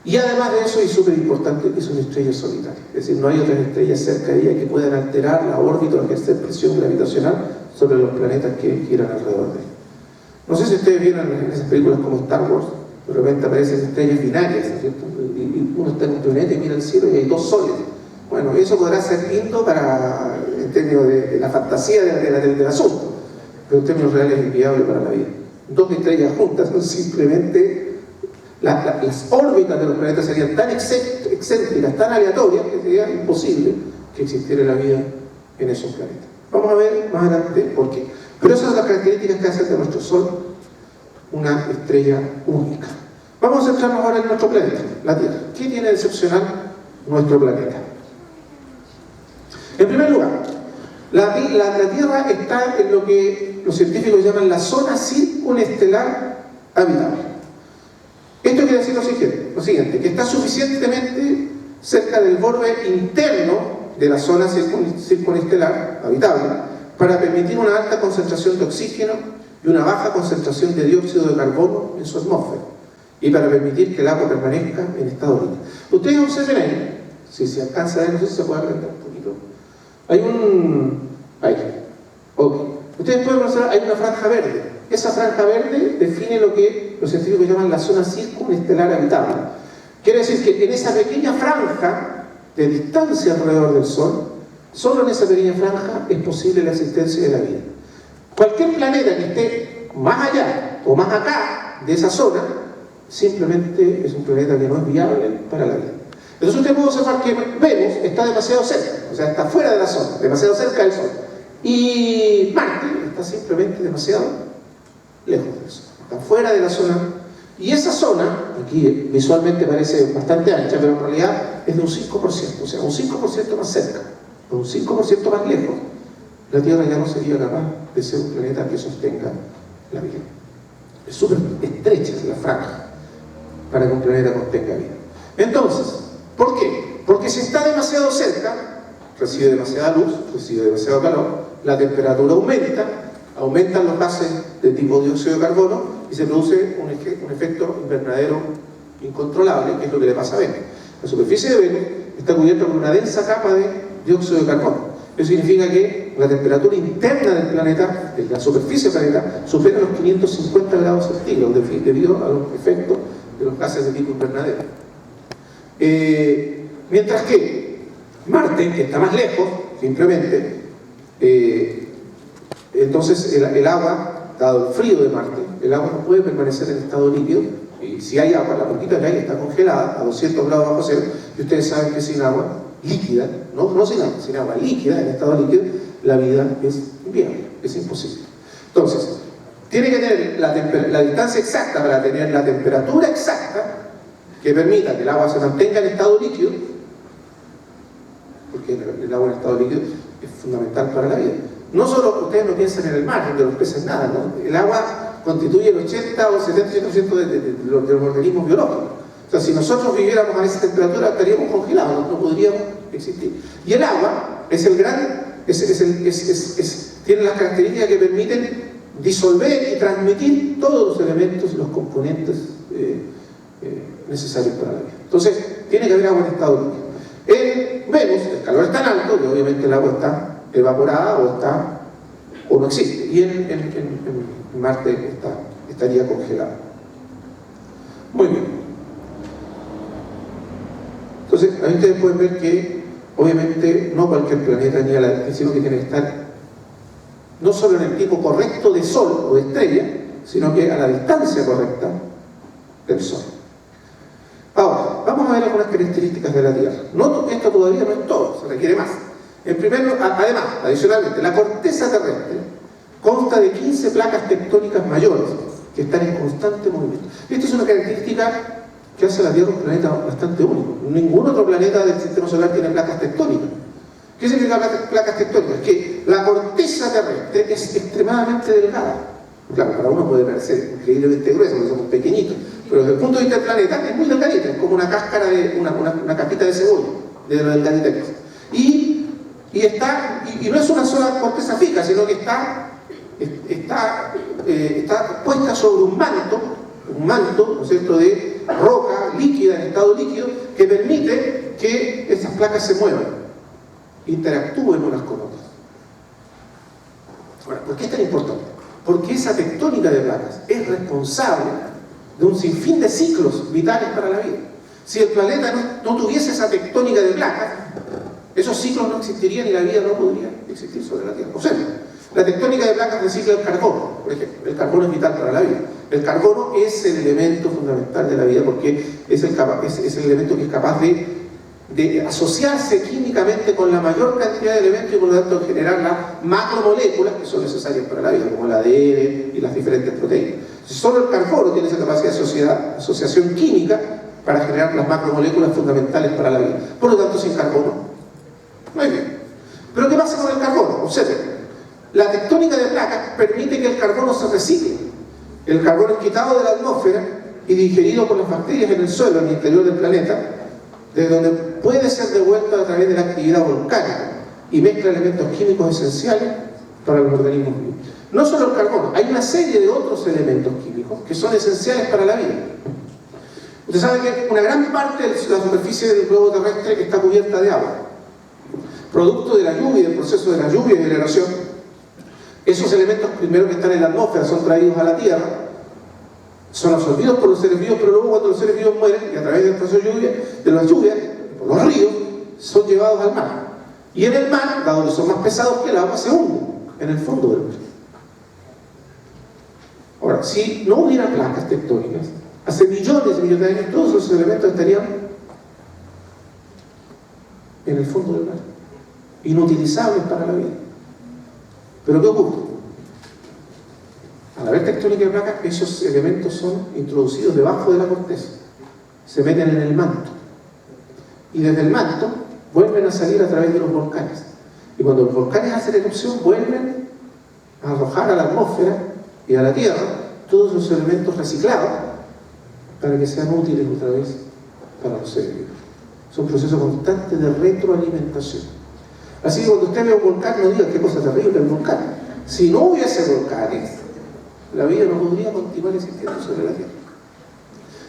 Y además de eso, y súper importante, que son estrellas solitarias. Es decir, no hay otras estrellas cerca de ella que puedan alterar la órbita o ejercer presión gravitacional sobre los planetas que giran alrededor de ella. No sé si ustedes vieron en esas películas como Star Wars, de repente aparecen estrellas binarias, ¿no es cierto? Y uno está en un planeta y mira el cielo y hay dos soles. Bueno, eso podrá ser lindo para, en términos de la fantasía del asunto, pero en términos reales es inviable para la vida. Dos estrellas juntas son simplemente... Las órbitas de los planetas serían tan excéntricas, tan aleatorias, que sería imposible que existiera la vida en esos planetas. Vamos a ver más adelante por qué. Pero esas son las características que hacen de nuestro Sol una estrella única. Vamos a centrarnos ahora en nuestro planeta, la Tierra. ¿Qué tiene de excepcional nuestro planeta? En primer lugar, la Tierra está en lo que los científicos llaman la zona circunestelar habitable. Esto quiere decir lo siguiente, que está suficientemente cerca del borde interno de la zona circunestelar habitable para permitir una alta concentración de oxígeno y una baja concentración de dióxido de carbono en su atmósfera, y para permitir que el agua permanezca en estado líquido. Ustedes observen ahí, si se alcanza a ver, no sé si se puede agrandar un poquito. Ahí. Ok. Ustedes pueden observar, hay una franja verde. Esa franja verde define lo que los científicos llaman la zona circunestelar habitable. Quiere decir que en esa pequeña franja de distancia alrededor del Sol, solo en esa pequeña franja es posible la existencia de la vida. Cualquier planeta que esté más allá o más acá de esa zona, simplemente es un planeta que no es viable para la vida. Entonces usted puede observar que Venus está demasiado cerca, o sea, está fuera de la zona, demasiado cerca del Sol. Y Marte está simplemente demasiado lejos del Sol, está fuera de la zona. Y esa zona, aquí visualmente parece bastante ancha, pero en realidad es de un 5%, o sea, un 5% más cerca, o un 5% más lejos, la Tierra ya no sería capaz de ser un planeta que sostenga la vida. Es súper estrecha la franja para que un planeta contenga vida. Entonces, ¿por qué? Porque si está demasiado cerca, recibe demasiada luz, recibe demasiado calor, la temperatura aumentan los gases de tipo dióxido de carbono y se produce un efecto invernadero incontrolable, que es lo que le pasa a Venus. La superficie de Venus está cubierta por una densa capa de dióxido de carbono. Eso significa que la temperatura interna del planeta, de la superficie del planeta, supera los 550 grados centígrados debido a los efectos de los gases de tipo invernadero. Mientras que Marte, que está más lejos, simplemente, entonces el agua, dado el frío de Marte, el agua no puede permanecer en estado líquido, y si hay agua, la poquita que hay está congelada a 200 grados bajo cero, y ustedes saben que sin agua líquida, no sin agua líquida, en estado líquido, la vida es inviable, es imposible. Entonces, tiene que tener la distancia exacta para tener la temperatura exacta que permita que el agua se mantenga en estado líquido, porque el agua en estado líquido es fundamental para la vida. No solo ustedes no piensan en el mar, donde los peces nadan, ¿no? El agua constituye el 80 o 70% de los organismos biológicos. O sea, si nosotros viviéramos a esa temperatura estaríamos congelados, no podríamos existir. Y el agua es el gran, tiene las características que permiten disolver y transmitir todos los elementos y los componentes necesarios para la vida. Entonces, tiene que haber agua en estado líquido. En Venus, el calor es tan alto que obviamente el agua está evaporada o no existe. Y en Marte estaría congelada. Muy bien. Entonces, ahí ustedes pueden ver que obviamente no cualquier planeta ni a la descripción que tiene que estar no solo en el tipo correcto de Sol o de estrella, sino que a la distancia correcta del Sol. Ahora, vamos a ver algunas características de la Tierra. Esto todavía no es todo, se requiere más. En primer lugar, además, adicionalmente, la corteza terrestre consta de 15 placas tectónicas mayores que están en constante movimiento. Esto es una característica que hace la Tierra un planeta bastante único. Ningún otro planeta del sistema solar tiene placas tectónicas. ¿Qué significa placas tectónicas? Que la corteza terrestre es extremadamente delgada. Claro, para uno puede parecer increíblemente gruesa, porque somos pequeñitos, pero desde el punto de vista del planeta es muy delgadita, es como una cáscara de una capita de cebolla, de lo delgadita que es. Y no es una sola corteza fija, sino que está puesta sobre un manto, ¿no es cierto?, de roca líquida, en estado líquido, que permite que esas placas se muevan, interactúen unas con otras. Ahora, ¿por qué es tan importante? Porque esa tectónica de placas es responsable de un sinfín de ciclos vitales para la vida. Si el planeta no tuviese esa tectónica de placas, esos ciclos no existirían y la vida no podría existir sobre la Tierra. O sea, la tectónica de placas recicla el carbono, por ejemplo. El carbono es vital para la vida. El carbono es el elemento fundamental de la vida porque es el elemento que es capaz de asociarse químicamente con la mayor cantidad de elementos y por lo tanto generar las macromoléculas que son necesarias para la vida, como el ADN y las diferentes proteínas. Solo el carbono tiene esa capacidad de asociación química para generar las macromoléculas fundamentales para la vida. Por lo tanto, sin carbono no hay vida. Pero ¿qué pasa con el carbono? Observen, la tectónica de placas permite que el carbono se recicle. El carbono es quitado de la atmósfera y digerido por las bacterias en el suelo, en el interior del planeta, desde donde puede ser devuelto a través de la actividad volcánica y mezcla elementos químicos esenciales para los organismos vivos. No solo el carbono, hay una serie de otros elementos químicos que son esenciales para la vida. Usted sabe que una gran parte de la superficie del globo terrestre está cubierta de agua. Producto de la lluvia, del proceso de la lluvia y de la erosión, esos elementos primero que están en la atmósfera son traídos a la Tierra, son absorbidos por los seres vivos, pero luego cuando los seres vivos mueren, y a través del proceso de las lluvias, por los ríos, son llevados al mar. Y en el mar, dado que son más pesados que el agua, se hunden en el fondo del mar. Ahora, si no hubiera placas tectónicas, hace millones y millones de años todos esos elementos estarían en el fondo del mar, inutilizables para la vida. ¿Pero qué ocurre? Al haber tectónica de placas, esos elementos son introducidos debajo de la corteza, se meten en el manto, y desde el manto vuelven a salir a través de los volcanes. Y cuando los volcanes hacen erupción, vuelven a arrojar a la atmósfera y a la Tierra todos los elementos reciclados para que sean útiles otra vez para los seres vivos. Es un proceso constante de retroalimentación. Así que cuando usted ve un volcán, no diga qué cosa terrible el volcán. Si no hubiese volcanes, la vida no podría continuar existiendo sobre la Tierra.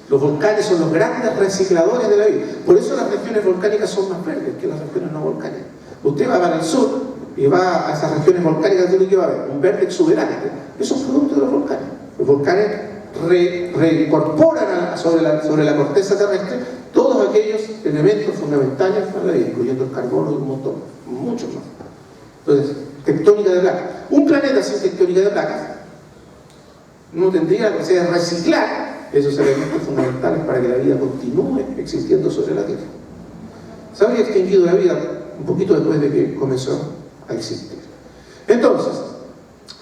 Los volcanes son los grandes recicladores de la vida. Por eso las regiones volcánicas son más verdes que las regiones no volcánicas. Usted va para el sur y va a esas regiones volcánicas, ¿qué va a ver? Un verde exuberante. Eso es producto de los volcanes. Los volcanes reincorporan sobre la corteza terrestre todos aquellos elementos fundamentales para la vida, incluyendo el carbono y un montón, muchos más. Entonces, tectónica de placas. Un planeta sin tectónica de placas no tendría la capacidad de reciclar esos elementos fundamentales para que la vida continúe existiendo sobre la Tierra. Se habría extinguido la vida un poquito después de que comenzó a existir. Entonces,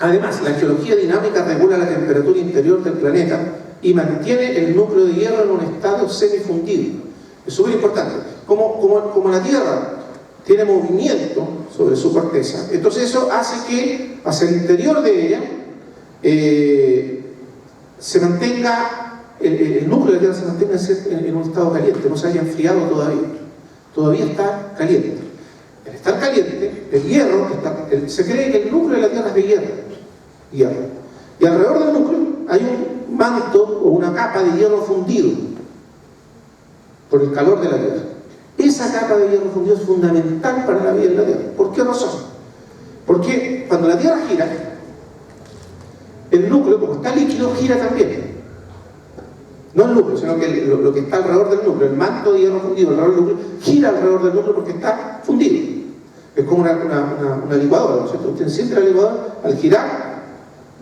además, la geología dinámica regula la temperatura interior del planeta y mantiene el núcleo de hierro en un estado semifundido. Es súper importante. Como la Tierra tiene movimiento sobre su corteza, entonces eso hace que hacia el interior de ella se mantenga, el núcleo de la Tierra se mantenga en un estado caliente, no se haya enfriado todavía está caliente. Al estar caliente, el hierro, se cree que el núcleo de la Tierra es de hierro. Y alrededor del núcleo hay un manto o una capa de hierro fundido por el calor de la Tierra. Esa capa de hierro fundido es fundamental para la vida en la Tierra. ¿Por qué razón? Porque cuando la Tierra gira, el núcleo, como está líquido, gira también. No el núcleo, sino que lo que está alrededor del núcleo, el manto de hierro fundido alrededor del núcleo, gira alrededor del núcleo porque está fundido. Es como una licuadora, ¿no es cierto? Usted enciende la licuadora, al girar,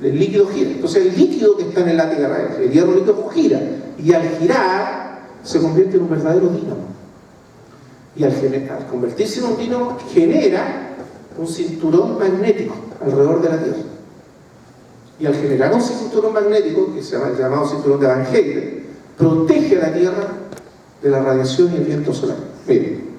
el líquido gira. Entonces el líquido que está en la Tierra, el hierro líquido, gira. Y al girar, se convierte en un verdadero dínamo. Y al convertirse en un dínamo, genera un cinturón magnético alrededor de la Tierra. Y al generar un cinturón magnético, que se llama el llamado cinturón de Van Halen, protege a la Tierra de la radiación y el viento solar. Miren,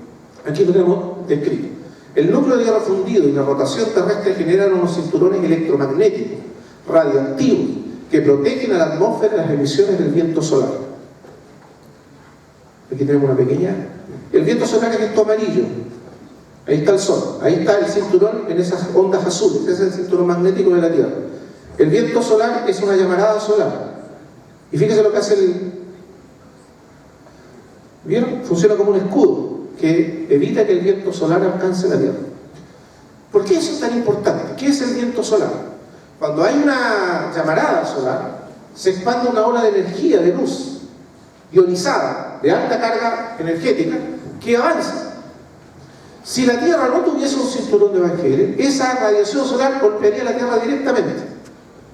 aquí lo tenemos descrito. El núcleo de hierro fundido y la rotación terrestre generan unos cinturones electromagnéticos radioactivos que protegen a la atmósfera de las emisiones del viento solar. Aquí tenemos una pequeña... El viento solar es esto amarillo. Ahí está el Sol. Ahí está el cinturón en esas ondas azules. Ese es el cinturón magnético de la Tierra. El viento solar es una llamarada solar. Y fíjense lo que hace el... ¿Vieron? Funciona como un escudo que evita que el viento solar alcance la Tierra. ¿Por qué eso es tan importante? ¿Qué es el viento solar? Cuando hay una llamarada solar, se expande una ola de energía, de luz, ionizada, de alta carga energética, que avanza. Si la Tierra no tuviese un cinturón de Van Helden, esa radiación solar golpearía la Tierra directamente.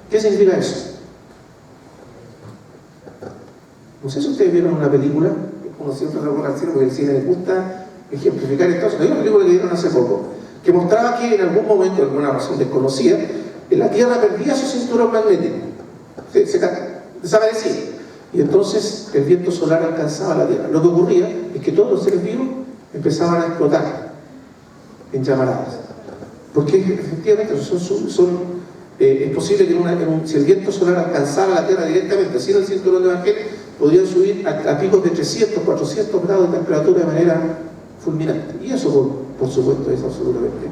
¿Qué significa eso? No sé si ustedes vieron una película, como siempre recuerdo al cine, porque el cine les gusta ejemplificar esto. Hay una película que vieron hace poco, que mostraba que en algún momento, por alguna razón desconocida, la Tierra perdía su cinturón magnético, se desaparecía, y entonces el viento solar alcanzaba la Tierra. Lo que ocurría es que todos los seres vivos empezaban a explotar en llamaradas, porque efectivamente es posible que si el viento solar alcanzara la Tierra directamente sin el cinturón de Van Helden, podrían subir a picos de 300, 400 grados de temperatura de manera fulminante, y eso por supuesto es absolutamente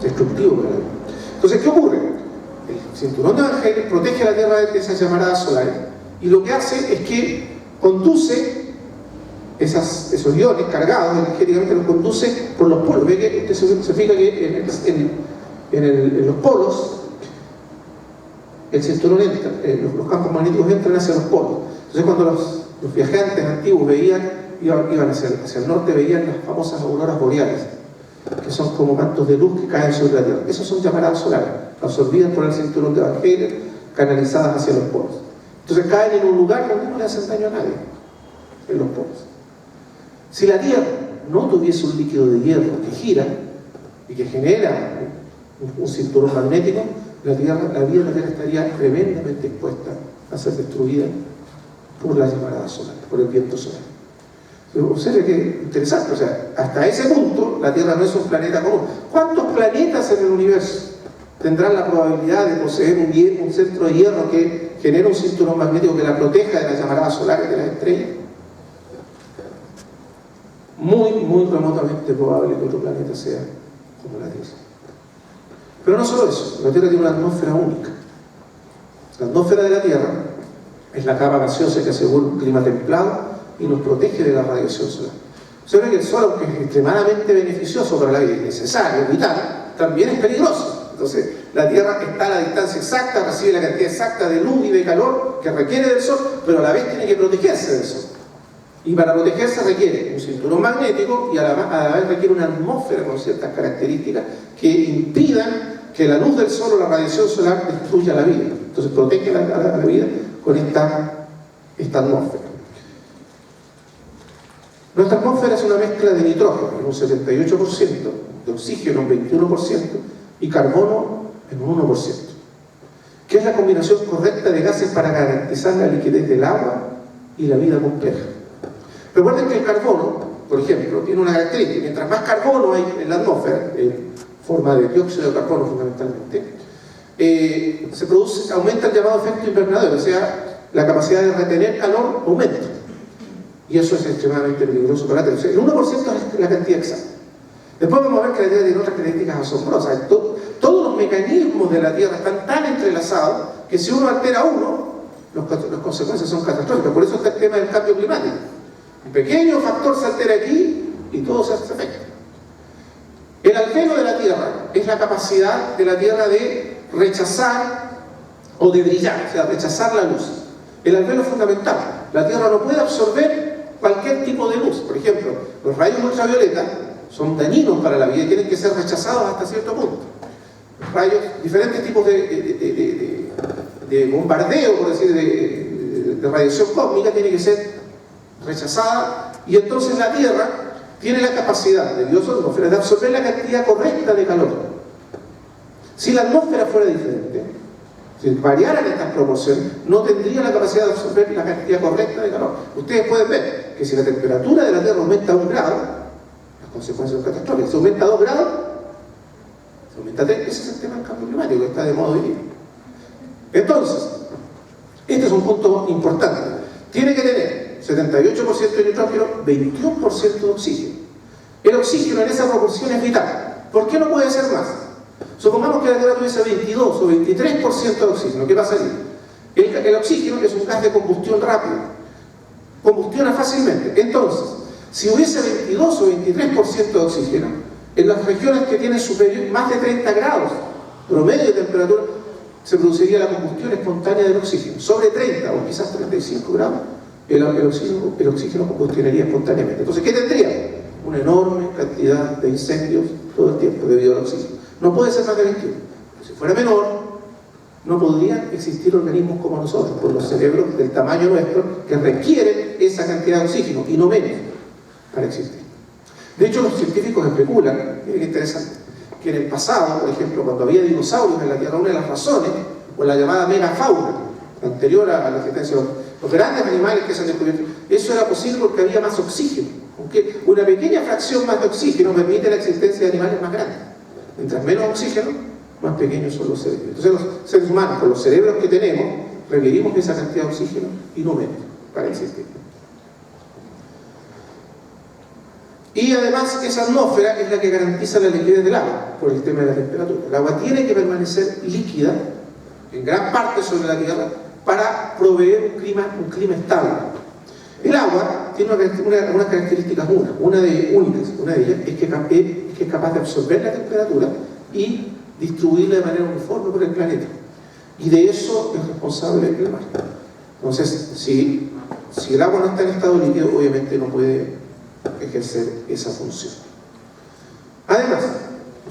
destructivo para la vida. Entonces, ¿qué ocurre? El cinturón de Van Helden protege a la Tierra de esas llamaradas solares, y lo que hace es que conduce esos iones cargados energéticamente, los conduce por los polos. Ve que usted se fija que en los polos el cinturón entra, los campos magnéticos entran hacia los polos. Entonces, cuando los viajantes antiguos iban hacia el norte, veían las famosas auroras boreales, que son como mantos de luz que caen sobre la Tierra. Esos son llamaradas solares, absorbidas por el cinturón de Van Helden, canalizadas hacia los polos. Entonces caen en un lugar donde no le hacen daño a nadie, en los polos. Si la Tierra no tuviese un líquido de hierro que gira y que genera un cinturón magnético, la vida de la Tierra estaría tremendamente expuesta a ser destruida por las llamaradas solares, por el viento solar. Observe que interesante, o sea, hasta ese punto la Tierra no es un planeta común. ¿Cuántos planetas en el universo tendrán la probabilidad de poseer un centro de hierro que genera un cinturón magnético que la proteja de las llamaradas solares de las estrellas? Muy remotamente probable que otro planeta sea como la Tierra. Pero no solo eso, la Tierra tiene una atmósfera única. La atmósfera de la Tierra es la capa gaseosa que asegura un clima templado y nos protege de la radiación solar. Observen que el Sol, aunque es extremadamente beneficioso para la vida y necesario, vital, también es peligroso. Entonces, la Tierra está a la distancia exacta, recibe la cantidad exacta de luz y de calor que requiere del Sol, pero a la vez tiene que protegerse del Sol. Y para protegerse requiere un cinturón magnético y a la vez requiere una atmósfera con ciertas características que impidan que la luz del Sol o la radiación solar destruya la vida. Entonces protege a la vida con esta atmósfera. Nuestra atmósfera es una mezcla de nitrógeno en un 78%, de oxígeno en 21% y carbono en un 1%, que es la combinación correcta de gases para garantizar la liquidez del agua y la vida compleja. Recuerden que el carbono, por ejemplo, tiene una característica: mientras más carbono hay en la atmósfera, en forma de dióxido de carbono fundamentalmente, aumenta el llamado efecto invernadero, o sea, la capacidad de retener calor aumenta. Y eso es extremadamente peligroso para la Tierra. O sea, el 1% es la cantidad exacta. Después vamos a ver que la Tierra tiene otras características asombrosas. Todos los mecanismos de la Tierra están tan entrelazados que si uno altera uno, las consecuencias son catastróficas. Por eso está el tema del cambio climático. Un pequeño factor se altera aquí y todo se afecta. El albedo de la Tierra es la capacidad de la Tierra de rechazar o de brillar, o sea, rechazar la luz. El albedo es fundamental. La Tierra no puede absorber cualquier tipo de luz. Por ejemplo, los rayos ultravioleta son dañinos para la vida y tienen que ser rechazados hasta cierto punto. Los rayos, diferentes tipos de bombardeo, por decir, de radiación cósmica, tiene que ser rechazada, y entonces la Tierra tiene la capacidad, debido a su atmósfera, de absorber la cantidad correcta de calor. Si la atmósfera fuera diferente, Si variaran estas proporciones, no tendría la capacidad de absorber la cantidad correcta de calor. Ustedes pueden ver que si la temperatura de la Tierra aumenta 1 grado, las consecuencias son catastróficas. Si aumenta 2 grados, se aumenta 3. Ese es el tema del cambio climático, que está de moda hoy día. Entonces, este es un punto importante. Tiene que tener 78% de nitrógeno, 21% de oxígeno. El oxígeno en esa proporción es vital. ¿Por qué no puede ser más? Supongamos que la Tierra tuviese 22 o 23% de oxígeno. ¿Qué pasaría? El oxígeno es un gas de combustión rápido. Combustiona fácilmente. Entonces, si hubiese 22 o 23% de oxígeno, en las regiones que tienen superior, más de 30 grados promedio de temperatura, se produciría la combustión espontánea del oxígeno. Sobre 30 o quizás 35 grados, el oxígeno combustionaría espontáneamente. Entonces, ¿qué tendría? Una enorme cantidad de incendios todo el tiempo debido al oxígeno. No puede ser más de 21. Si fuera menor, no podrían existir organismos como nosotros, por los cerebros del tamaño nuestro, que requieren esa cantidad de oxígeno, y no menos, para existir. De hecho, los científicos especulan, miren qué interesante, que en el pasado, por ejemplo, cuando había dinosaurios en la Tierra, una de las razones, o la llamada megafauna, anterior a la existencia de los grandes animales que se han descubierto, eso era posible porque había más oxígeno. Aunque una pequeña fracción más de oxígeno permite la existencia de animales más grandes. Mientras menos oxígeno, más pequeños son los cerebros. Entonces los seres humanos, con los cerebros que tenemos, requerimos esa cantidad de oxígeno y no menos para existir. Y además esa atmósfera es la que garantiza la liquidez del agua por el tema de la temperatura. El agua tiene que permanecer líquida, en gran parte sobre la Tierra, para proveer un clima estable. El agua tiene unas características únicas. Una de ellas es que es capaz de absorber la temperatura y distribuirla de manera uniforme por el planeta. Y de eso es responsable el mar. Entonces, si el agua no está en estado líquido, obviamente no puede ejercer esa función. Además,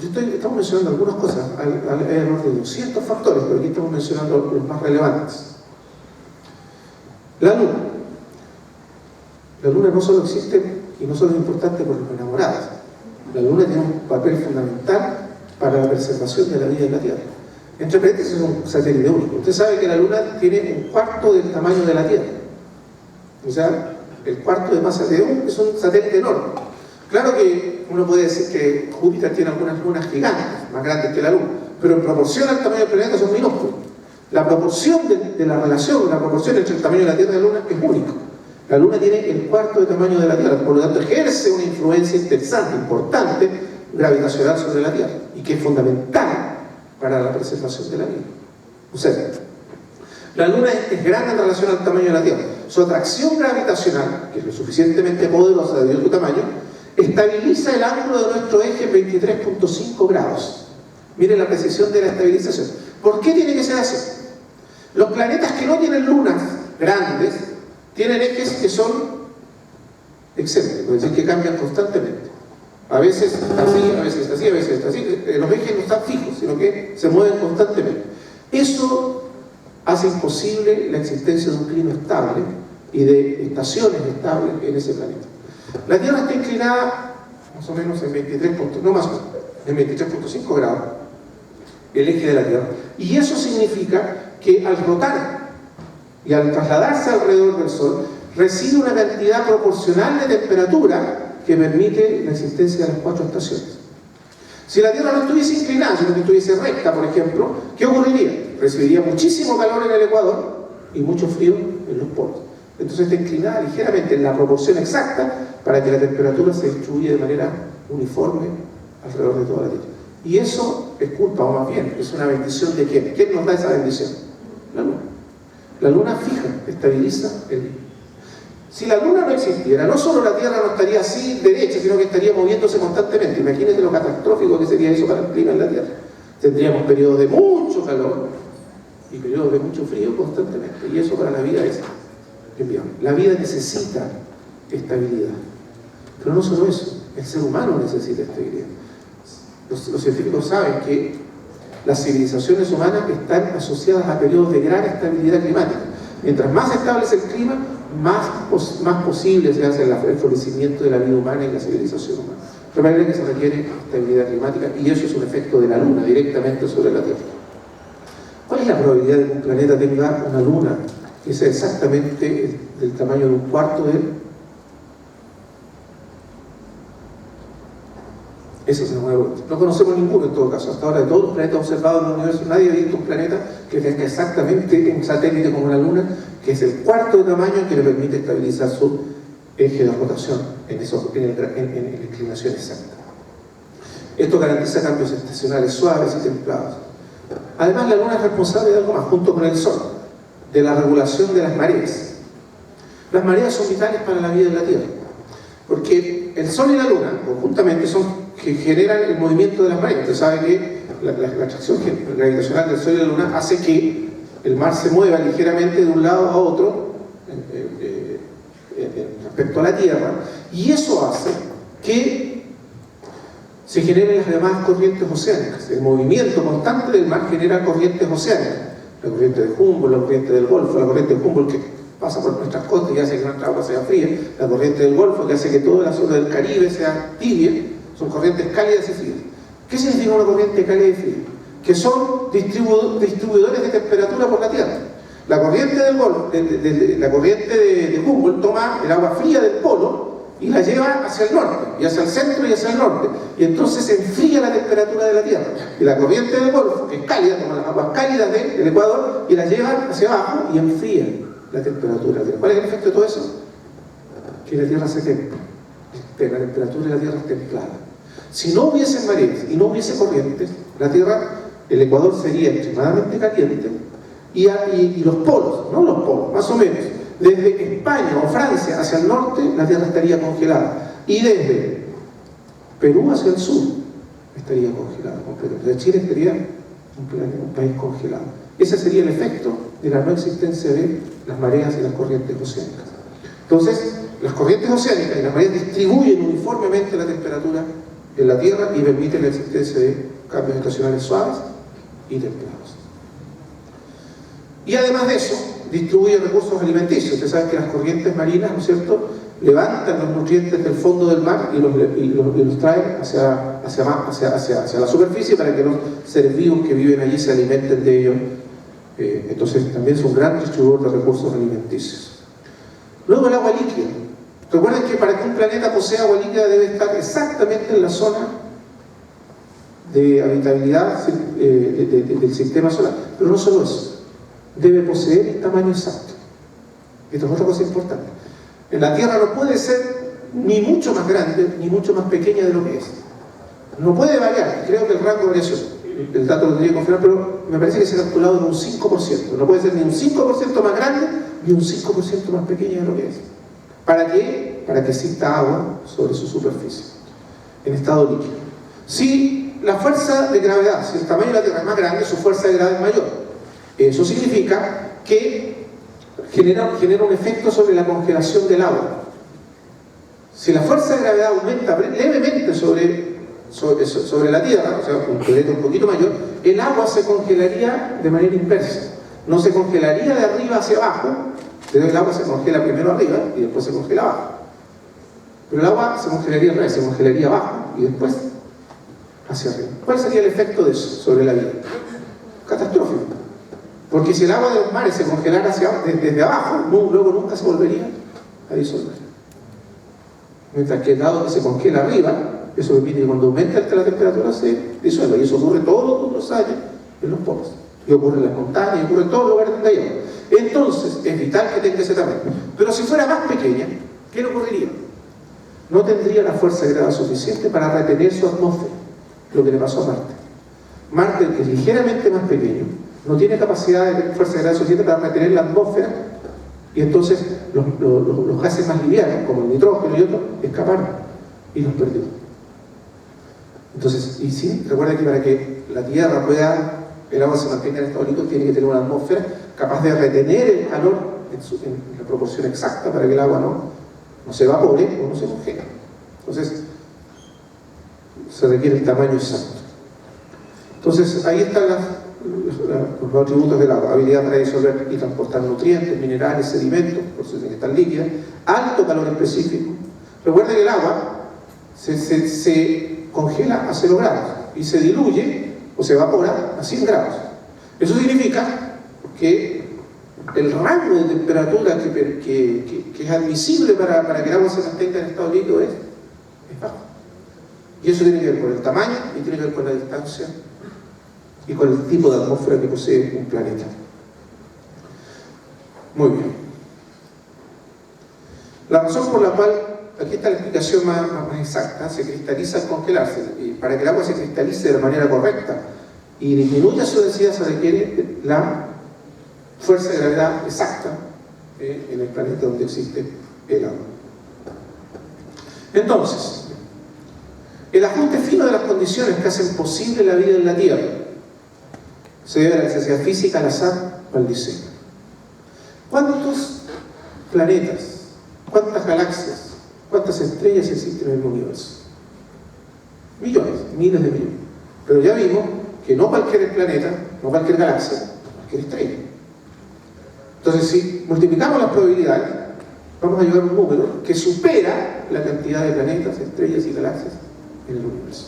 estamos mencionando algunas cosas, alrededor de 200 factores, pero aquí estamos mencionando los más relevantes. La Luna. La Luna no solo existe y no solo es importante por los enamorados. La Luna tiene un papel fundamental para la preservación de la vida en la Tierra. Entre paréntesis, es un satélite único. Usted sabe que la Luna tiene un cuarto del tamaño de la Tierra. O sea, el cuarto de masa de un es un satélite enorme. Claro que uno puede decir que Júpiter tiene algunas lunas gigantes, más grandes que la Luna, pero en proporción al tamaño del planeta son minúsculos. La proporción de la relación, la proporción entre el tamaño de la Tierra y la Luna es único. La Luna tiene el cuarto de tamaño de la Tierra, por lo tanto ejerce una influencia interesante, importante, gravitacional sobre la Tierra, y que es fundamental para la preservación de la vida. O sea, la Luna es grande en relación al tamaño de la Tierra. Su atracción gravitacional, que es lo suficientemente poderosa debido a su tamaño, estabiliza el ángulo de nuestro eje en 23.5 grados. Miren la precisión de la estabilización. ¿Por qué tiene que ser así? Los planetas que no tienen lunas grandes tienen ejes que son excéntricos, es decir, que cambian constantemente. A veces así, a veces así, a veces así. Los ejes no están fijos, sino que se mueven constantemente. Eso hace imposible la existencia de un clima estable y de estaciones estables en ese planeta. La Tierra está inclinada más o menos en 23.5 grados, el eje de la Tierra. Y eso significa que al rotar y al trasladarse alrededor del Sol, recibe una cantidad proporcional de temperatura que permite la existencia de las 4 estaciones. Si la Tierra no estuviese inclinada, sino que estuviese recta, por ejemplo, ¿qué ocurriría? Recibiría muchísimo calor en el ecuador y mucho frío en los polos. Entonces está inclinada ligeramente en la proporción exacta para que la temperatura se distribuya de manera uniforme alrededor de toda la Tierra. Y eso es culpa, o más bien, es una bendición de ¿quién? ¿Quién nos da esa bendición? La Luna. La Luna fija, estabiliza el día. Si la Luna no existiera, no solo la Tierra no estaría así derecha, sino que estaría moviéndose constantemente. Imagínense lo catastrófico que sería eso para el clima en la Tierra. Tendríamos periodos de mucho calor y periodos de mucho frío constantemente. Y eso para la vida es inviable. La vida necesita estabilidad. Pero no solo eso, el ser humano necesita estabilidad. Los científicos saben que las civilizaciones humanas están asociadas a periodos de gran estabilidad climática. Mientras más estable es el clima, más posible se hace el florecimiento de la vida humana y la civilización humana. De manera que se requiere estabilidad climática, y eso es un efecto de la Luna directamente sobre la Tierra. ¿Cuál es la probabilidad de que un planeta tenga una luna que sea exactamente del tamaño de un cuarto de él? Eso se mueve. No conocemos ninguno en todo caso. Hasta ahora, de todos los planetas observados en el universo, nadie ha visto un planeta que tenga exactamente un satélite como una luna, que es el cuarto de tamaño que le permite estabilizar su eje de rotación en la inclinación exacta. Esto garantiza cambios estacionales suaves y templados. Además, la luna es responsable de algo más, junto con el sol, de la regulación de las mareas. Las mareas son vitales para la vida en la Tierra, porque el sol y la luna conjuntamente son que generan el movimiento de las mareas. Usted sabe que la atracción gravitacional del sol y la luna hace que el mar se mueva ligeramente de un lado a otro respecto a la Tierra, y eso hace que se generen las llamadas corrientes oceánicas. El movimiento constante del mar genera corrientes oceánicas. La corriente de Humboldt, la corriente del Golfo, la corriente de Humboldt que pasa por nuestras costas y hace que nuestra agua sea fría, la corriente del Golfo que hace que toda la zona del Caribe sea tibia. Son corrientes cálidas y frías. ¿Qué significa una corriente cálida y fría? Que son distribuidores de temperatura por la Tierra. La corriente del Golfo, la corriente de Humboldt toma el agua fría del polo y la lleva hacia el norte, y hacia el centro y hacia el norte, y entonces se enfría la temperatura de la Tierra. Y la corriente del Golfo, que es cálida, toma las aguas cálidas del Ecuador y las lleva hacia abajo y enfría la temperatura. ¿Cuál es el efecto de todo eso? Que la Tierra se templa. La temperatura de la Tierra es templada. Si no hubiese mareas y no hubiese corrientes, la Tierra, el Ecuador sería extremadamente caliente y los polos, no los polos, más o menos, desde España o Francia hacia el norte, la Tierra estaría congelada, y desde Perú hacia el sur estaría congelada completamente. De Chile estaría un país congelado. Ese sería el efecto de la no existencia de las mareas y las corrientes oceánicas. Entonces, las corrientes oceánicas y las mareas distribuyen uniformemente la temperatura en la Tierra y permiten la existencia de cambios estacionales suaves y templados. Y además de eso, distribuye recursos alimenticios. Ustedes saben que las corrientes marinas, ¿no es cierto?, levantan los nutrientes del fondo del mar y los traen hacia la superficie para que los seres vivos que viven allí se alimenten de ellos. Entonces también es un gran distribuidor de recursos alimenticios. Luego el agua líquida. Recuerden que para que un planeta posea agua líquida debe estar exactamente en la zona de habitabilidad del sistema solar. Pero no solo eso, debe poseer el tamaño exacto. Esto es otra cosa importante. En la Tierra no puede ser ni mucho más grande ni mucho más pequeña de lo que es. No puede variar. Creo que el rango de variación, el dato lo tendría que confirmar, pero me parece que se ha calculado en un 5%. No puede ser ni un 5% más grande ni un 5% más pequeña de lo que es. ¿Para qué? Para que exista agua sobre su superficie, en estado líquido. Si la fuerza de gravedad, si el tamaño de la Tierra es más grande, su fuerza de gravedad es mayor. Eso significa que genera un efecto sobre la congelación del agua. Si la fuerza de gravedad aumenta levemente sobre la Tierra, o sea, un planeta un poquito mayor, el agua se congelaría de manera inversa. No se congelaría de arriba hacia abajo, pero el agua se congela primero arriba y después se congela abajo. Pero el agua se congelaría al revés, se congelaría abajo y después hacia arriba. ¿Cuál sería el efecto de eso sobre la vida? Catastrófico. Porque si el agua de los mares se congelara desde abajo, luego nunca se volvería a disolver. Mientras que dado que se congela arriba, eso permite que cuando aumenta la temperatura se disuelva. Y eso ocurre todos los años en los polos. Y ocurre en las montañas, y ocurre en todos los lugares donde hay agua. Entonces, es vital que tenga ese tamaño. Pero si fuera más pequeña, ¿qué le ocurriría? No tendría la fuerza de gravedad suficiente para retener su atmósfera, lo que le pasó a Marte. Marte, que es ligeramente más pequeño, no tiene capacidad de fuerza de gravedad suficiente para retener la atmósfera, y entonces los gases más livianos, como el nitrógeno y otros, escaparon y los perdió. Entonces, y sí, recuerden que para que la Tierra el agua se mantenga en estado líquido, tiene que tener una atmósfera capaz de retener el calor en la proporción exacta para que el agua no se evapore o no se congele. Entonces, se requiere el tamaño exacto. Entonces, ahí están los atributos del agua: habilidad para disolver y transportar nutrientes, minerales, sedimentos, por eso tiene que estar líquida, alto calor específico. Recuerden que el agua se congela a 0 grados y se diluye o se evapora a 100 grados. Eso significa que el rango de temperatura que es admisible para que el agua se mantenga en estado líquido es bajo. Y eso tiene que ver con el tamaño y tiene que ver con la distancia y con el tipo de atmósfera que posee un planeta. Muy bien. La razón por la cual, aquí está la explicación más exacta, se cristaliza al congelarse. Y para que el agua se cristalice de manera correcta y disminuya su densidad, se requiere la fuerza de gravedad exacta en el planeta donde existe el agua. Entonces, el ajuste fino de las condiciones que hacen posible la vida en la Tierra se debe a la necesidad física, al azar o al diseño. ¿Cuántos planetas, cuántas galaxias, cuántas estrellas existen en el universo? Millones, miles de millones. Pero ya vimos que no cualquier planeta, no cualquier galaxia, cualquier estrella. Entonces, si multiplicamos las probabilidades, vamos a llegar a un número que supera la cantidad de planetas, estrellas y galaxias en el universo.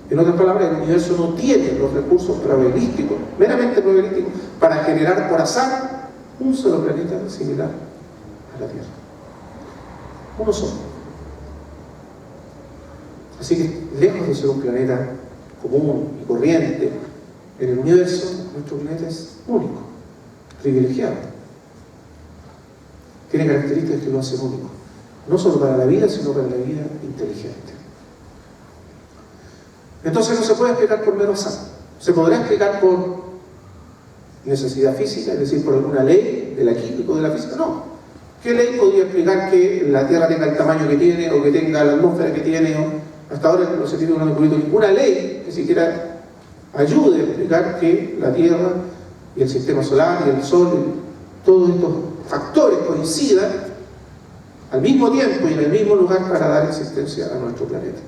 En otras palabras, el universo no tiene los recursos probabilísticos, meramente probabilísticos, para generar por azar un solo planeta similar a la Tierra. Uno solo. Así que, lejos de ser un planeta común y corriente en el universo, nuestro planeta es único, privilegiado. Tiene características que lo hacen único, no solo para la vida, sino para la vida inteligente. Entonces no se puede explicar por mero azar. Se podrá explicar por necesidad física, es decir, por alguna ley de la química o de la física. No. ¿Qué ley podría explicar que la Tierra tenga el tamaño que tiene o que tenga la atmósfera que tiene? Hasta ahora no se tiene ninguna ley que siquiera ayude a explicar que la Tierra y el sistema solar y el Sol y todos estos factores coincidan al mismo tiempo y en el mismo lugar para dar existencia a nuestro planeta.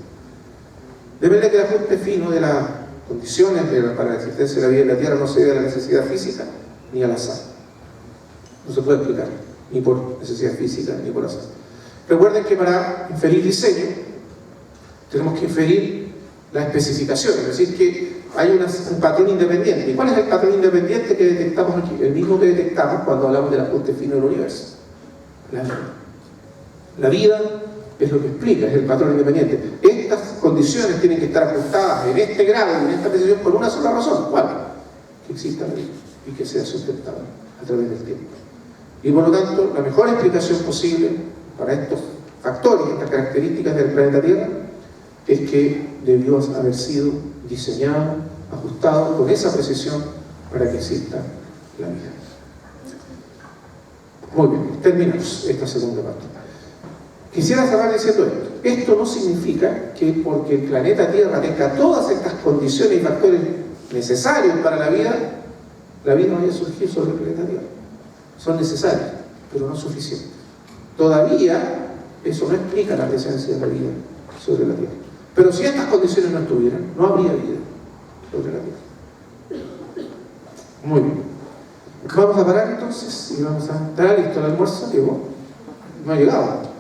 De manera que el ajuste fino de las condiciones para la existencia de la vida en la Tierra no se debe a la necesidad física ni al azar. No se puede explicar, ni por necesidad física ni por azar. Recuerden que para inferir diseño tenemos que inferir la especificación, es decir, que hay un patrón independiente. ¿Y cuál es el patrón independiente que detectamos aquí? El mismo que detectamos cuando hablamos del ajuste fino del universo. La vida. La vida es lo que explica, es el patrón independiente. Estas condiciones tienen que estar ajustadas en este grado y en esta precisión por una sola razón. ¿Cuál? Que exista la vida y que sea sustentable a través del tiempo. Y por lo tanto, la mejor explicación posible para estos factores y estas características del planeta Tierra es que debió haber sido diseñado, ajustado con esa precisión para que exista la vida. Muy bien, terminamos esta segunda parte. Quisiera cerrar diciendo esto. Esto no significa que porque el planeta Tierra tenga todas estas condiciones y factores necesarios para la vida no vaya a surgir sobre el planeta Tierra. Son necesarios, pero no suficientes. Todavía eso no explica la presencia de la vida sobre la Tierra. Pero si estas condiciones no estuvieran, no habría vida sobre la Tierra. Muy bien. Vamos a parar entonces y vamos a... ¿Estará listo el almuerzo? ¿Llegó? No ha llegado.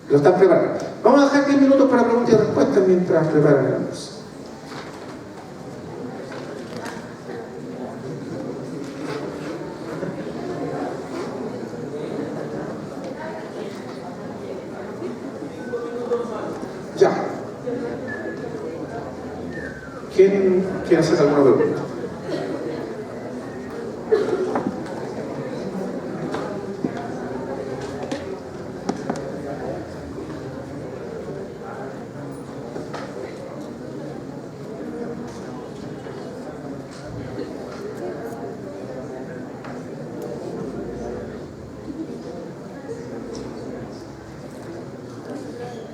Lo están preparando. Vamos a dejar 10 minutos para preguntas y respuestas mientras preparan el almuerzo. Ya. ¿Quién quiere hacer alguna pregunta?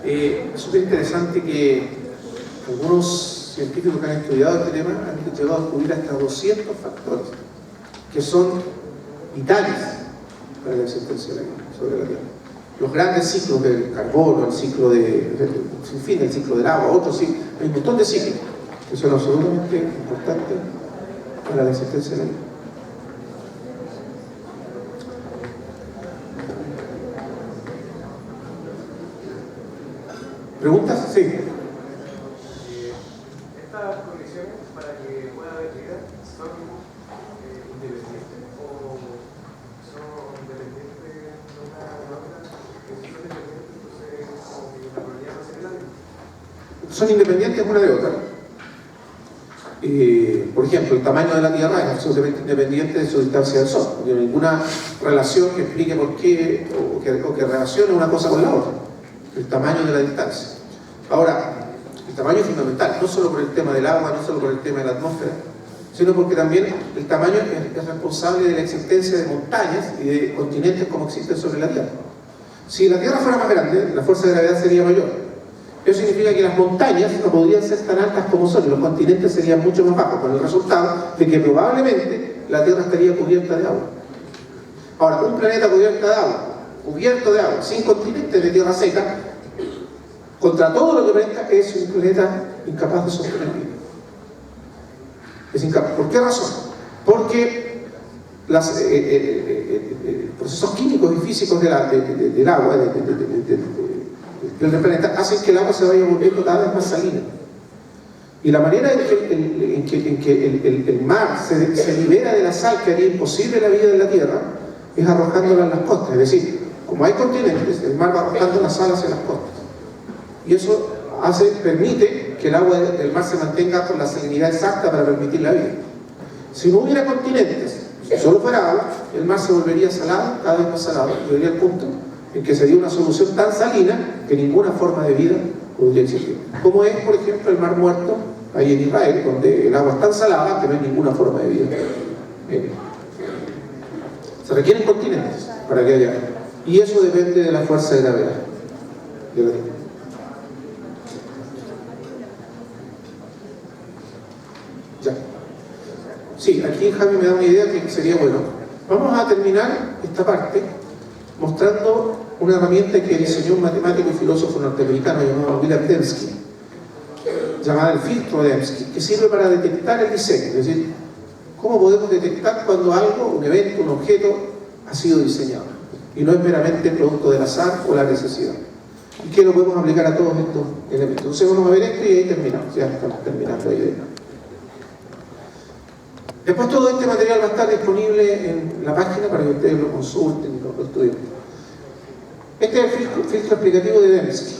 Es súper interesante que algunos científicos que han estudiado este tema han llegado a descubrir hasta 200 factores que son vitales para la existencia de la vida sobre la Tierra. Los grandes ciclos del carbono, el ciclo sin fin, el ciclo del agua, otros ciclos, hay un montón de ciclos que son absolutamente importantes para la existencia de la vida. ¿Preguntas? Sí. Estas condiciones para que pueda haber vida son independientes una de otra. Por ejemplo, el tamaño de la Tierra es absolutamente independiente de su distancia del Sol. No tiene ninguna relación que explique por qué o que relacione una cosa con la otra. El tamaño de la distancia. Ahora, el tamaño es fundamental, no solo por el tema del agua, no solo por el tema de la atmósfera, sino porque también el tamaño es responsable de la existencia de montañas y de continentes como existen sobre la Tierra. Si la Tierra fuera más grande, la fuerza de gravedad sería mayor. Eso significa que las montañas no podrían ser tan altas como son y los continentes serían mucho más bajos, con el resultado de que probablemente la Tierra estaría cubierta de agua. Ahora, un planeta cubierto de agua, sin continentes, de tierra seca, contra todo lo que parezca, es un planeta incapaz de sostener vida. Es incapaz. ¿Por qué razón? Porque los procesos químicos y físicos del agua, del planeta, hacen que el agua se vaya volviendo cada vez más salina. Y la manera en que el mar se libera de la sal que haría imposible la vida en la Tierra es arrojándola en las costas. Es decir, como hay continentes, el mar va arrojando la sal hacia las costas. Y eso permite que el agua del mar se mantenga con la salinidad exacta para permitir la vida. Si no hubiera continentes, si solo fuera agua, el mar se volvería salado, cada vez más salado, y llegaría al punto en que sería una solución tan salina que ninguna forma de vida podría existir. Como es, por ejemplo, el Mar Muerto, ahí en Israel, donde el agua es tan salada que no hay ninguna forma de vida. Se requieren continentes para que haya. Y eso depende de la fuerza de gravedad de la Tierra. Ya. Sí, aquí Javi me da una idea que sería bueno. Vamos a terminar esta parte mostrando una herramienta que diseñó un matemático y filósofo norteamericano llamado William Dembski, llamada el filtro de Dembski, que sirve para detectar el diseño, es decir, cómo podemos detectar cuando algo, un evento, un objeto, ha sido diseñado y no es meramente producto del azar o la necesidad, y que lo podemos aplicar a todos estos elementos. Entonces vamos a ver esto y ahí terminamos, ya estamos terminando la idea. Después todo este material va a estar disponible en la página para que ustedes lo consulten y lo estudien. Este es el filtro explicativo de Dembski.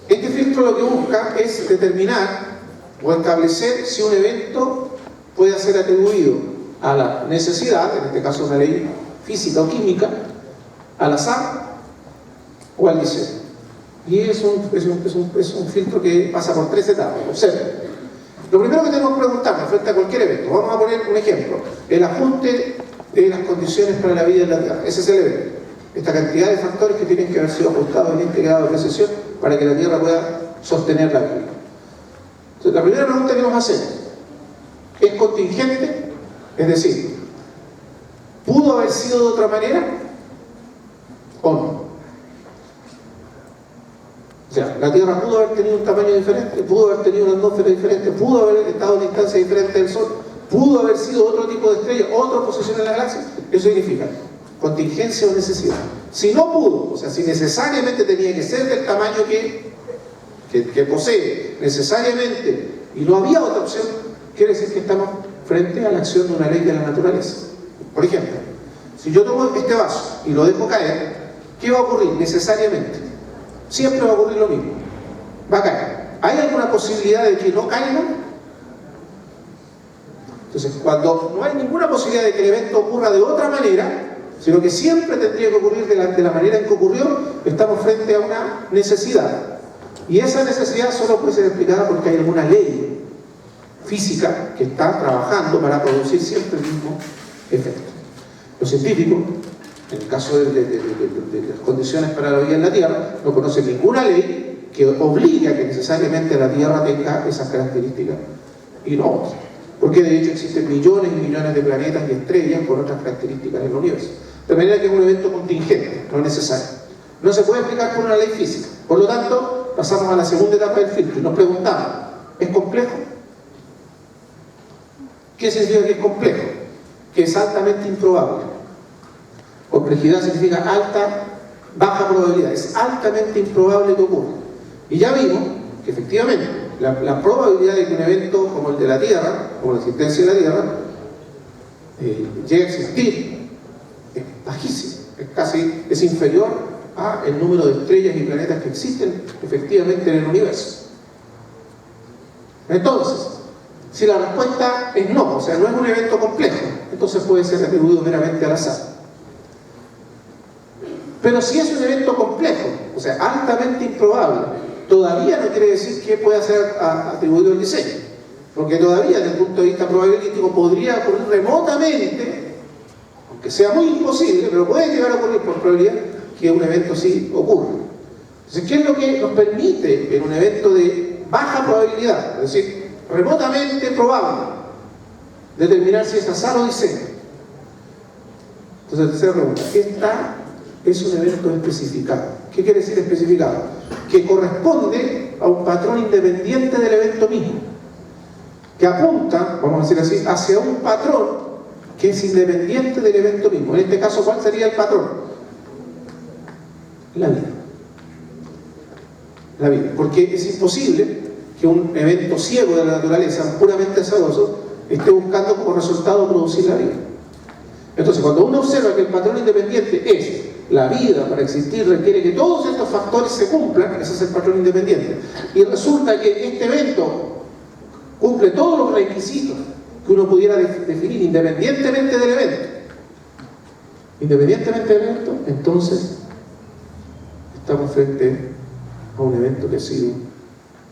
Este filtro lo que busca es determinar o establecer si un evento puede ser atribuido a la necesidad, en este caso una ley física o química, al azar o al diseño. Y es un filtro que pasa por 3 etapas. Observen. Lo primero que tenemos que preguntarnos frente a cualquier evento, vamos a poner un ejemplo, el ajuste de las condiciones para la vida en la Tierra. Ese es el evento. Esta cantidad de factores que tienen que haber sido ajustados en este grado de precisión para que la Tierra pueda sostener la vida. Entonces, la primera pregunta que nos hacemos, ¿es contingente? Es decir, ¿pudo haber sido de otra manera o no? O sea, la Tierra pudo haber tenido un tamaño diferente, pudo haber tenido una atmósfera diferente, pudo haber estado a distancia diferente del Sol, pudo haber sido otro tipo de estrella, otra posición en la galaxia. Eso significa contingencia o necesidad. Si no pudo, o sea, si necesariamente tenía que ser del tamaño que posee, necesariamente, y no había otra opción, quiere decir que estamos frente a la acción de una ley de la naturaleza. Por ejemplo, si yo tomo este vaso y lo dejo caer, ¿qué va a ocurrir? Necesariamente. Siempre va a ocurrir lo mismo. Va a caer. ¿Hay alguna posibilidad de que no caiga? Entonces, cuando no hay ninguna posibilidad de que el evento ocurra de otra manera, sino que siempre tendría que ocurrir de la manera en que ocurrió, estamos frente a una necesidad. Y esa necesidad solo puede ser explicada porque hay alguna ley física que está trabajando para producir siempre el mismo efecto. Los científicos, en el caso de las condiciones para la vida en la Tierra, no conocen ninguna ley que obligue a que necesariamente la Tierra tenga esas características y no otras. Porque de hecho existen millones y millones de planetas y estrellas con otras características en el universo. De manera que es un evento contingente, no es necesario. No se puede explicar por una ley física. Por lo tanto, pasamos a la segunda etapa del filtro y nos preguntamos, ¿es complejo? ¿Qué significa que es complejo? Que es altamente improbable. Complejidad significa baja probabilidad. Es altamente improbable que ocurra. Y ya vimos que efectivamente la probabilidad de que un evento como el de la Tierra, como la existencia de la Tierra, llegue a existir es bajísima. Es inferior al número de estrellas y planetas que existen efectivamente en el universo. Entonces, si la respuesta es no, o sea, no es un evento complejo, entonces puede ser atribuido meramente al azar. Pero si es un evento complejo, o sea, altamente improbable, todavía no quiere decir que pueda ser atribuido al diseño, porque todavía desde el punto de vista probabilístico podría ocurrir remotamente, aunque sea muy imposible, pero puede llegar a ocurrir por probabilidad que un evento sí ocurra. Entonces, ¿qué es lo que nos permite en un evento de baja probabilidad, es decir, remotamente probable, determinar si es azar o diseño? Entonces, tercera pregunta, esta es un evento especificado. ¿Qué quiere decir especificado? Que corresponde a un patrón independiente del evento mismo, que apunta, vamos a decir así, hacia un patrón que es independiente del evento mismo. En este caso, ¿cuál sería el patrón? La vida. La vida. Porque es imposible que un evento ciego de la naturaleza, puramente azaroso, esté buscando como resultado producir la vida. Entonces, cuando uno observa que el patrón independiente es la vida, para existir requiere que todos estos factores se cumplan, ese es el patrón independiente, y resulta que este evento cumple todos los requisitos que uno pudiera definir independientemente del evento, entonces estamos frente a un evento que ha sido,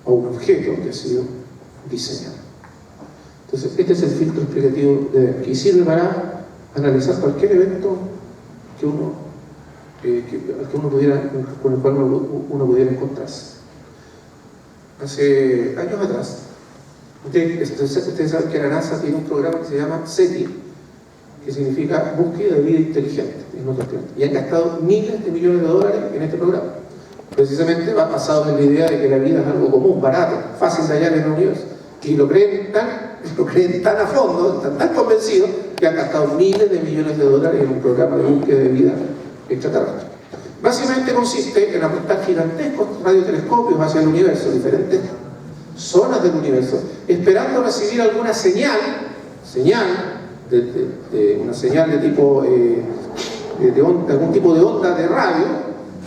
a un objeto que ha sido diseñado. Entonces, este es el filtro explicativo que sirve para analizar cualquier evento que uno con el cual uno pudiera encontrarse. Hace años atrás, ustedes saben que la NASA tiene un programa que se llama SETI, que significa Búsqueda de Vida Inteligente, en otros términos, y han gastado miles de millones de dólares en este programa. Precisamente va basado en la idea de que la vida es algo común, barato, fácil de hallar en el universo, y lo creen tan a fondo, están tan convencidos, que han gastado miles de millones de dólares en un programa de búsqueda de vida extraterrestre. Básicamente consiste en apuntar gigantescos radiotelescopios hacia el universo, diferentes zonas del universo, esperando recibir alguna señal una señal de tipo algún tipo de onda de radio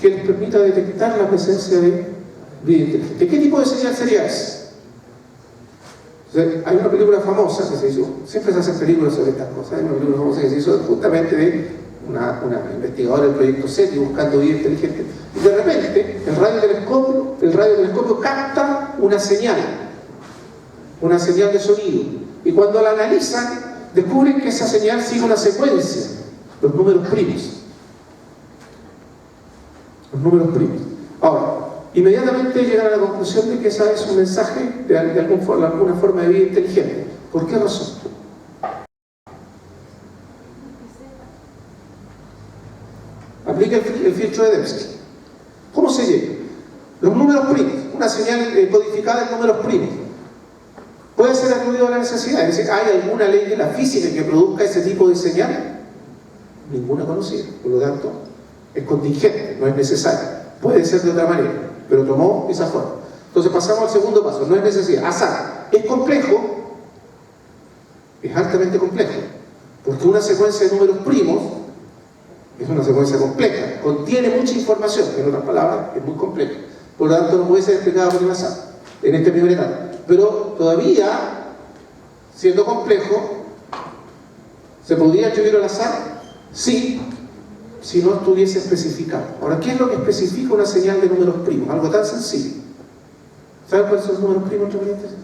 que les permita detectar la presencia de vida inteligente. ¿Qué tipo de señal sería esa? Hay una película famosa que se hizo, siempre se hacen películas sobre estas cosas, hay una película famosa que se hizo justamente de una investigadora del proyecto SETI buscando vida inteligente, y de repente el radiotelescopio capta una señal de sonido, y cuando la analizan descubren que esa señal sigue una secuencia, los números primos. Ahora, inmediatamente llegan a la conclusión de que ese es un mensaje de alguna forma de vida inteligente. ¿Por qué razón? Aplica el filtro de Dembski. ¿Cómo se llega? Los números primos, una señal codificada en números primos. ¿Puede ser atribuido a la necesidad? Es decir, ¿hay alguna ley de la física que produzca ese tipo de señal? Ninguna conocida. Por lo tanto, es contingente, no es necesaria. Puede ser de otra manera, pero tomó esa forma. Entonces pasamos al segundo paso. No es necesidad. Azar. Es complejo, es altamente complejo, porque una secuencia de números primos es una secuencia compleja, contiene mucha información, en otras palabras, es muy compleja. Por lo tanto, no puede ser explicado por el azar en esta primera etapa. Pero todavía, siendo complejo, ¿se podría atribuir al azar? Sí, si no estuviese especificado. Ahora, ¿qué es lo que especifica una señal de números primos? Algo tan sencillo. ¿Saben cuáles son los números primos, entre paréntesis?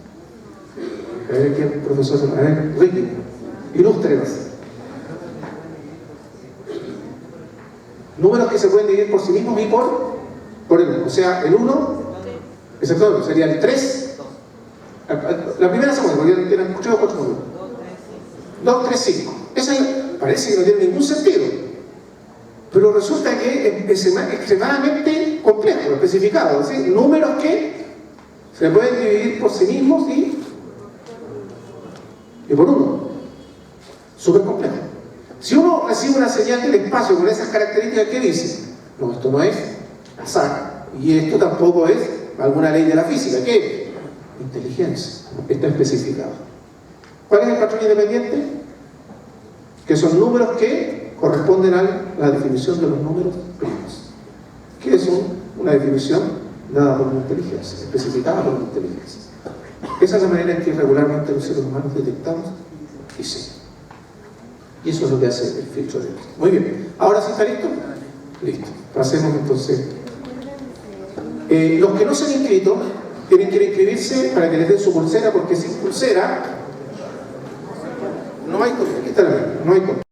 A ver, ¿quién, profesor? A ver, Ricky, ilústrenos. Números que se pueden dividir por sí mismos y por el 1. O sea, el 1, excepto sería el 3. La primera segunda, porque eran 8 o 4 números. 2, 3, 5. Esa parece que no tiene ningún sentido. Pero resulta que es extremadamente complejo, especificado. ¿Sí? Números que se pueden dividir por sí mismos y por 1. Súper complejo. Si uno recibe una señal del espacio con esas características, ¿qué dice? No, esto no es azar. Y esto tampoco es alguna ley de la física. ¿Qué es? Inteligencia. Está especificado. ¿Cuál es el patrón independiente? Que son números que corresponden a la definición de los números primos. Que es una definición dada por una inteligencia, especificada por una inteligencia. Esa es la manera en que regularmente los seres humanos detectamos y sí. Y eso es lo que hace el filtro de Dios. Muy bien. ¿Ahora sí está listo? Listo. Pasemos entonces. Los que no se han inscrito tienen que inscribirse para que les den su pulsera, porque sin pulsera no hay copia. Aquí está la mía, no hay copia.